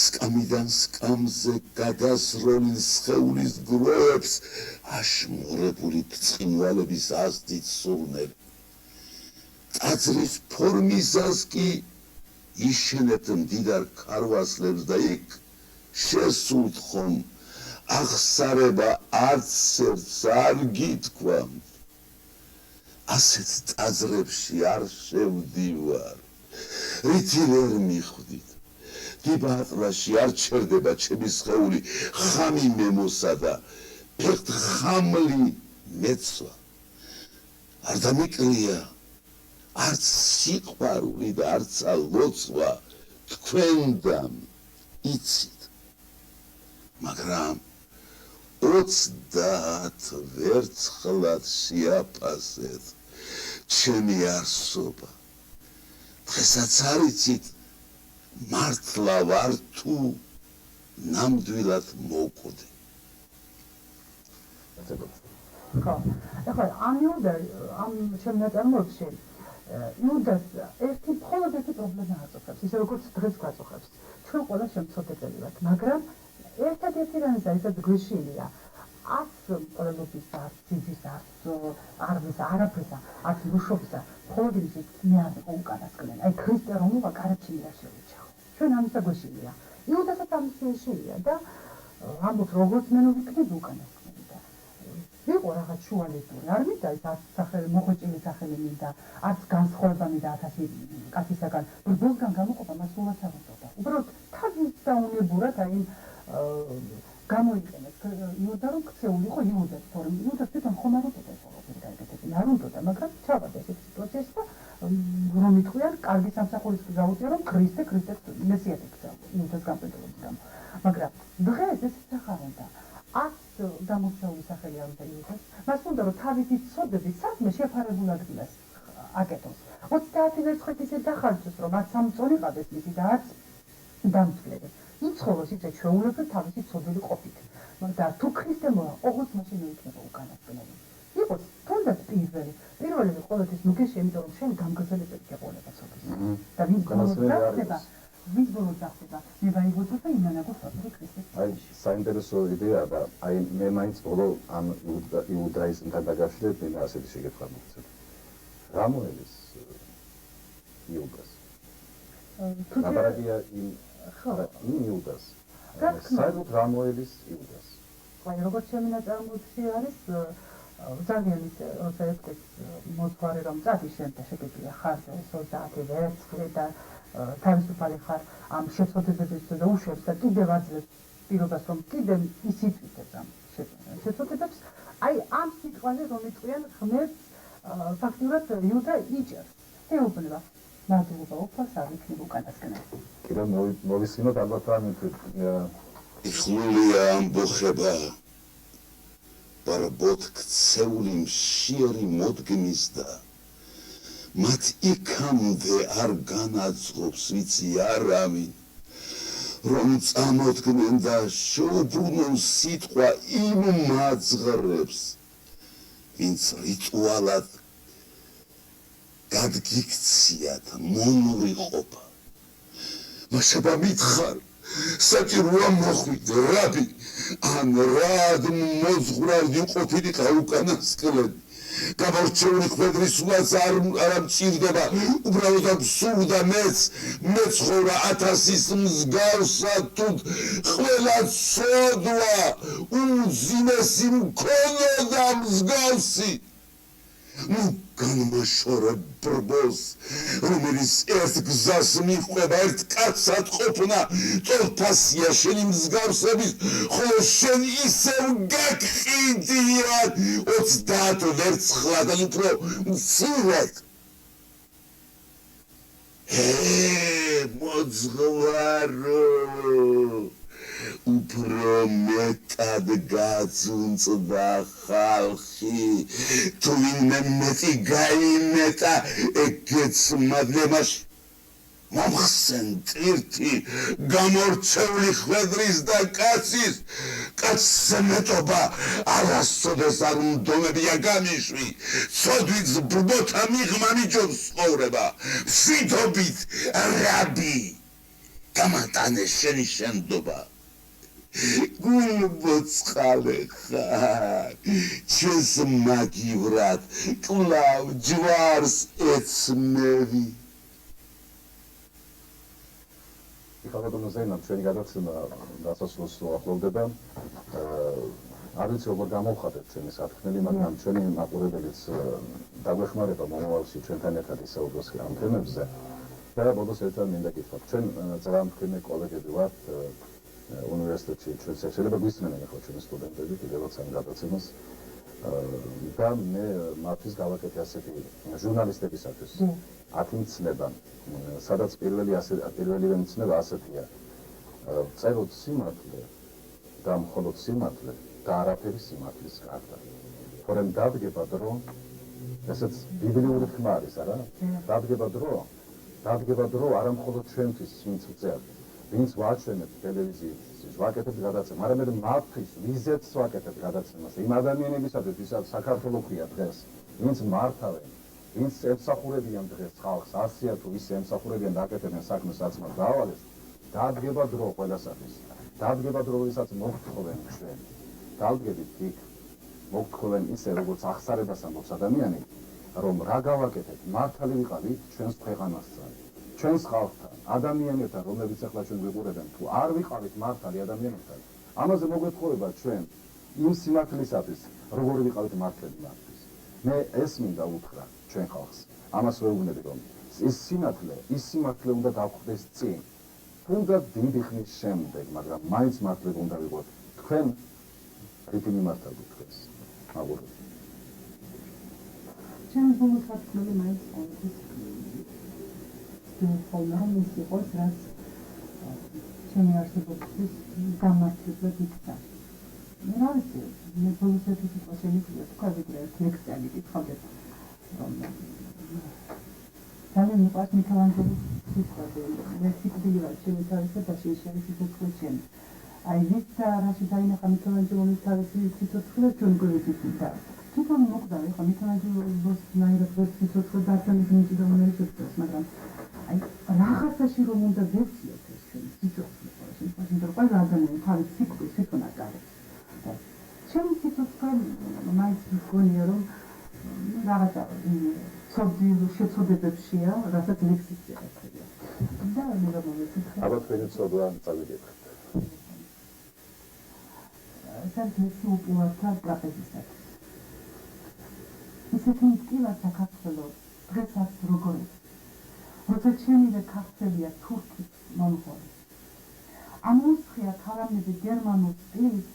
სკამიდან სკამზე გადასროლილ სხეულის გროებს აშმორებული ბრწყინვალების ასდით სურნები ტაძრის ფორმისას კი იშენებთ მდიდარ ქარვასლებს და იქ შესულთ ხომ აღსარება არც ერთს არ გითქვამთ ასეთ ტაძრებში არ შევდივარ რითი ვერ მიხვდით დიბატლაში არ ჩერდება ჩემი სხეული ხამი მემოსა და ერთ ხამლი მეცვა არ დამიკლია არც სიყვარული და არც ლოცვა თქვენდან იცით მაგრამ 30 ვერცხლად შეაფასეთ ჩემი არსობა დღესაც არ იცით მართლა ვარ თუ ნამდვილად მოვკვდი
ხო. ეხლა ამ ჩემ ნაწარმოებში იუდას მხოლოდ ერთი პრობლემა აწუხებს, ისე როგორც დღეს გვაწუხებს. ჩვენ ყველა შემცოდებელი ვართ, მაგრამ ერთადერთი რამის აისაც გვეშინია. არც პრობლემის არც ძიძის არც არაფრისა, არც მუშობისა, მხოლოდ ისიც მე არ ვიყო უკანასკნელი. აი ქრისტე რომ უყვა კარებში არ შევიჩახო. ჩვენ ამისა გვეშინია. იუდასაც ამის შეშინია და ამბობს როგორც მე ვიქნები უკანასკნელი და იყო რაღაც შუალედური. არ მინდა ის არც სახელი მოხოჭილი სახელი მინდა, არც განსხვავება მინდა 1000 კაცისაგან. ბოლგან გამოყოფა მას სულაც არ უნდა. უბრალოდ თავის დაუნებურად აი გამოიყენეთ იუდა რომ ქცეულიყო იუდას, თორემ იუდას თვითონ ხომ არ უნდა ეყოლოდა გაიგეთები, არ უნდა, მაგრამ ჩავარდა ეს სიტუაციაში და რომ იტყვიან, კარგი სამსახურის გაუწია რომ ქრისტე მესიად იქცა იუდას გამყიდველობის გამო. მაგრამ დღეს ეს სახარ უნდა. არც დამოჩეული სახელი არ უნდა იუდას, მას უნდა რომ თავისი ცოდები საქმე შეფარებულ ადგილას აკეთოს. 30 ვერცხლით ისე დახარჯოს, რომ არც სამწონიყადეს მისი და არც დამცვლელი. იცხოვოს ისე ჩვეულებრივ თავისი ცოდილი ყოფით. და თუ ქრისტე მოვა, ოღონდ მაშინ იქნება უკანასკნელი. იყოს თუნდაც პირველი ყოველთვის ნუგეში, იმიტომ რომ შენ გამგრძელებელი გეყოლება ცოდის. და ვინც ბოლოს გახდება, მე ვაიგოწო და იმანაგო ფაქტი ქრისტეს.
აი საინტერესო იდეაა და აი მე მაინც ბოლო ამ იუდაიზმთან დაკავშირებით მინდა ასეთი შეკითხვა მოგცეთ. რა მოელის იუდას? ნაბარადია იმ იუდას. საერთოდ რა მოელის იუდას?
აი როგორც ჩემი ნაწარმოებში არის ძალიან ისე როცა ეთქეს მოძღვარი რომ წადი შენ და შეგიძლია ხარ 30 ვერცხლი და თავისუფალი ხარ ამ შეცოდებების და უშვებს და კიდევ აძლევს პირობას რომ კიდევ ისიწვით ამ შეცოდებებს აი ამ სიტყვაზე რომ იტყვიან ღმერთს ფაქტურად იუდა იჭერს ეუბნება ნადულობა უფალს არ იქნება უკანასკნელი.
კიდევ მოვისმინოთ ალბათ რამე
იხლულია ამბოხება ბარბოთ ქცეული მშიერი მოდგმის და მათ იქამდე არ განაძღობს ვიცი არავინ რომ წამოდგნენ და შეუბრუნონ სიტყვა იმ მაძღრებს ვინც რიტუალად გადგიქციათ მონურიყოფა მაშაბა მითხარ საჭიროა მოხვიდე რაბი ან რად მოძღვრავდი ყოფილიყა უკანასკნელი გამორჩეული ხვედრის სულაც არ მჭირდება უბრალოდ ამ სულ და მეც მეცხოვრა 1000-ის მსგავსა თუ ყველა ცოდვა უძინესი მქონოდა მსგავსი ნუ განმაშორებ ბრბოს რომელიც ერთ გზას მიჰყვება ერთ კაცად ყოფნა წოლფასია შენი მსგავსების ხოლო შენ ისევ გაგყიდიან 30 ვერცხლად უფრო მცირედ მოძღვარო უფრო მეტად გაწუნწდა ხალხი თუ ვინმე მეტი გაიმეტა ეგეც მადლემაში მომხსენ ტირთი გამორჩეული ხვედრის და კაცის კაცსემეტობა არასოდეს არ უნდომებია გამიშვი ცოდვით ბრბოთა მიღმა მიჯობს ცხოვრება მშვიდობით რაბი გამატანე შენი შენდობა გულბოწყალე ხარ ჩვენს მაგივრად კლავ ჯვარს ეცმევი
იქავადო ზენა ჩვენი გადაცემა დასასრულს უახლოვდება არ ვიცი როგორ გამოვხატეთ ჩვენი სათქმელი მაგრამ ჩვენი მაყურებელიც დაგვეხმარება მომავალში ჩვენთან ერთად ისაუბროს ამ თემებზე და ბოლოს ერთად მინდა გითხრათ ჩვენ ძრავმთქმე კოლეგები ვართ უნივერსიტეტში ჩვენ შეიძლება გვისმენენ ახლა ჩვენი სტუდენტები კიდევაც ამ გადაცემას და მე მათთვის გავაკეთე ასეთი ჟურნალისტებისათვის 10 მცნება სადაც პირველივე მცნება ასეთია წეროთ სიმართლე და მხოლოდ სიმართლე და არაფერი სიმართლის გარდა თორემ დადგება დრო ესეც ბიბლიური ხმა არის არა დადგება დრო არა მხოლოდ ჩვენთვის ვინც ვწერთ ვინც ვაჩვენებ ტელევიზიაში ვაკეთებ გადაცემას, მაგრამ მე მართვის ვიზეთს ვაკეთებ გადაცემას იმ ადამიანებისათვის, ვისაც საქართველოს ხია დღეს, ვინც მართავენ, ვინც ემსახურებიან დღეს ხალხს, ასია თუ ისე ემსახურებიან და აკეთებენ საქმეს, რაც მათ დაავალეს, დადგება დრო ყველასათვის. დადგება დრო, ვისაც მოგთხოვენ ჩვენ. დავდგებით იქ, მოგთხოვენ ისე, როგორც ახსარებას ამბობს ადამიანი, რომ რა გავაკეთეთ, მართალი ვიყავით ჩვენს ქვეყანასთან. ჩვენს ხალხთან, ადამიანებთან, რომლებიც ახლა ჩვენ გვიყურებენ, თუ არ ვიყავით მართალი ადამიანებთან, ამაზე მოგვეთხოვება ჩვენ იმ სიმართლისათვის, როგორ ვიყავით მართლები მათთვის. მე ეს მინდა უთხრა ჩვენ ხალხს. ამას ვეუბნები, რომ ის სიმართლე უნდა გავხდეს წინ. თუნდაც დიდი ხნის შემდეგ, მაგრამ მაინც მართლები უნდა ვიყოთ. თქვენ რითი მიმართავთ დღეს? მადლობა.
ჩემი ბოლო სათქმელი მაინც ყოველთვის ხოლმე რომ ის იყოს, რაც ჩემი არსებობისთვის გამართლებლად იქცა. მე რა ვიცი, მე ბოლოსთვის იყო შემიძლია თქვა, ვიდრე ერთ ლექსიანი კითხავდეთ, რომ ძალიან მიყვარს მიქელანჯელოს სიტყვები, მე სიკვდილივად ჩემი თავისებაში შევი სიცოცხლე ჩემი. აი ვიცი რაში დაინახა მიქელანჯელოს თავისი სიცოცხლე ჩვენ გვერდით და თვითონ მოკვდა ეხა მიქელანჯელოს ნაირად ვერ სიცოცხლე დარჩენის მინჭი და უნდა შეწყვეტს, მაგრამ აი რაღაცაში რომ უნდა ვეციოთ ეს ჩვენ სიცოცხლე ყოველ შემთხვევაში, იმიტომ რომ ყველა ადამიანი თავის სიკვდილს თვითონ აკარებს. და ჩემი სიცოცხლე მაინც მგონია რომ რაღაცა შეცოდებებშია, რასაც ლექსის წერაქვია. და მე რომ მოვეკითხე.
აბა თქვენი ცოდვა წავიდეთ.
საერთოდ უპილოთა ტრაპეზისტად. ისეთი მტკივა საქართველოს დღესაც როგორი. როცა ჩემივე ქართველია თურქი მონღოლი. ამოსხია ქალანები გერმანულ სტილს,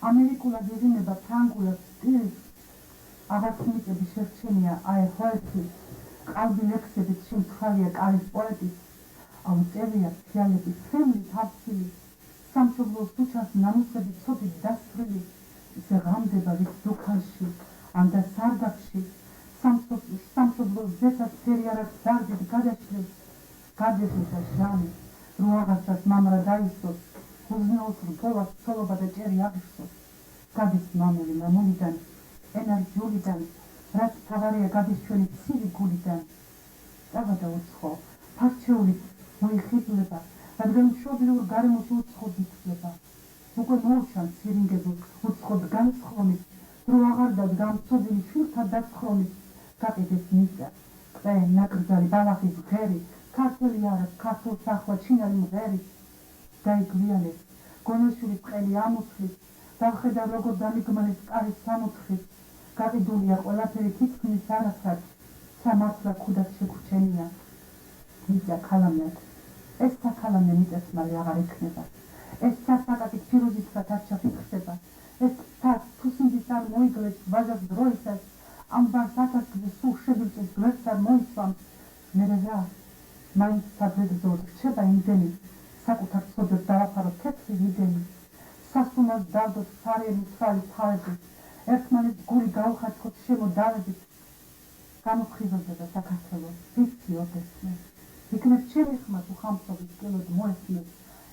ამერიკულად იღინება ფრანგულად სტილს, აღარ მიწები შერჩენია აი ჰოეთი, ყალბი ლექსებით შემთხვევია კარის პოეტის, აუწერია ფიალების ხემლით ავცილი, სამშობლოს თუჩას ნამუსებით ცოდით დასწრილი, ისე ღამდება ვით დუქანში, ან და სარდაფში, სამშობლოს ზეცას ფერი არ აქვს დარდით გადაშლილ, გადეშლისა ჟამი, რო აღარსას მამრა დაისოს, უზნეოს რგოლას ცოლობა და ჭერი აღიხსოს, გადის მამული მამულიდან, ენერგიულიდან, რაც თავარია გადის ჩვენი ცივი გულიდან. წავადა უცხო, ფარჩეული მოიხიბლება, რადგან მშობლიურ გარემოში უცხოდ ითვლება. უკვე მოუჩან ცირინგებულ უცხოდ განსხრომით, დრო აღარ გამწოდილი შვილთა დასხრომით, გაყიდეს მიწა, ტყე, ნაკრძალი, ბალახის ღერი, ქართველი არა, ქართულს ახლა ჩინარი მღერი. დაიგვიანეს, გონოშვილი წყელი ამოთვლის, დავხედა როგორ დამიგმანეს კარის სამოთხის, გაყიდულია ყველაფერი თითქმის არაფრად, სამართლა ქუდად შეგვრჩენია. მიწა ქალამიად, ეს საქალამე მიწას მალე აღარ ექნება. ეს სასაკაკით ფირუზისგან არ ჩაფიქრდება. ეს თუსინდის არ მოიგლებს ვაჟას დროისას, ამბარს ათასგზე სულ შეგიწევს გვერდს არ მოისვამს. მერე რა, მაინც საძეგრძოდ რჩება იმდენი, საკუთარ ცოდებს დავაფარო თეთრი ვიდენი. სასუმას დავდოთ ფარიელი თვალი თავებით, ერთმანეთს გული გაუხაჩხოთ შემოდავებით. გამოფხიზელდება საქართველოს, ვიცი ოდესმე. იქნებ ჩემი ხმა თუ ხამსობის კილოდ მოესმეს.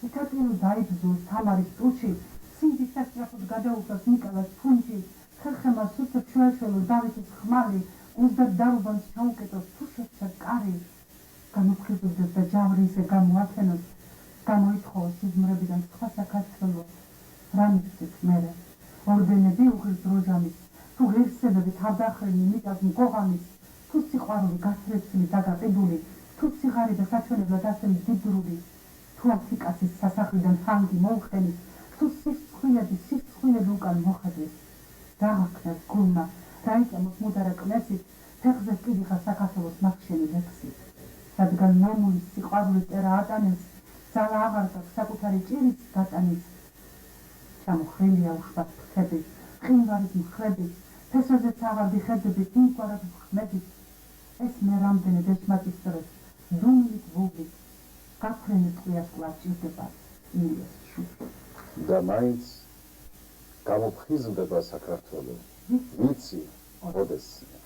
ეთატილო დაიბრძოლს თამარის ტუჩი, სინდის სასწრაფოდ გადაუხსას ნიკალას ფუნჯი, ხერხემას უცებ შუაშველოს დავითის ხმალი, უზდად დარუბანს ჩაუკეტოს თუ შეჩა კარი. გამოფხიზელდეს და ჯავრი ისე გამოათენოს, გამოითხოვოს სიზმრებიდან სხვა საქართველო. რა მისცეთ მერე, ორდენები უღირს როჟამის, თუ ღირსებები თავდახრენი მიწას მგოღამის, თუ სიყვარული გასრეცილი დაგაყიდული, თუ სიღარიბე საჩვენებლად ასელი დიდრული, თუ აფრიკასის სასახლიდან ჰანგი მოუხენის, თუ სისხვილები უკან მოხადეს. დაღაქნას გულმა, დაიწამოს მუდარა კნესით, ფეხზე კიდიხა საქართველოს მახშენი ლექსით. რადგან მამულის სიყვარული წერა ატანეს, ძალა აღარ გაქვს საკუთარი ჭირიც გატანის. ჩამოხრილია უშბად ფრთები, ყინვარის მხრები, ფესვაზეც აღარ დიხედებით, იმგვარად ხმებით. ეს მე რამდენი დეშმაკისტრეს, დუმილით ვუვლით, გაფრენით ყიას კლად ჭირდება ილიას შუბი.
და მაინც გამოფხიზლდება საქართველო, ვიცი ოდესმე.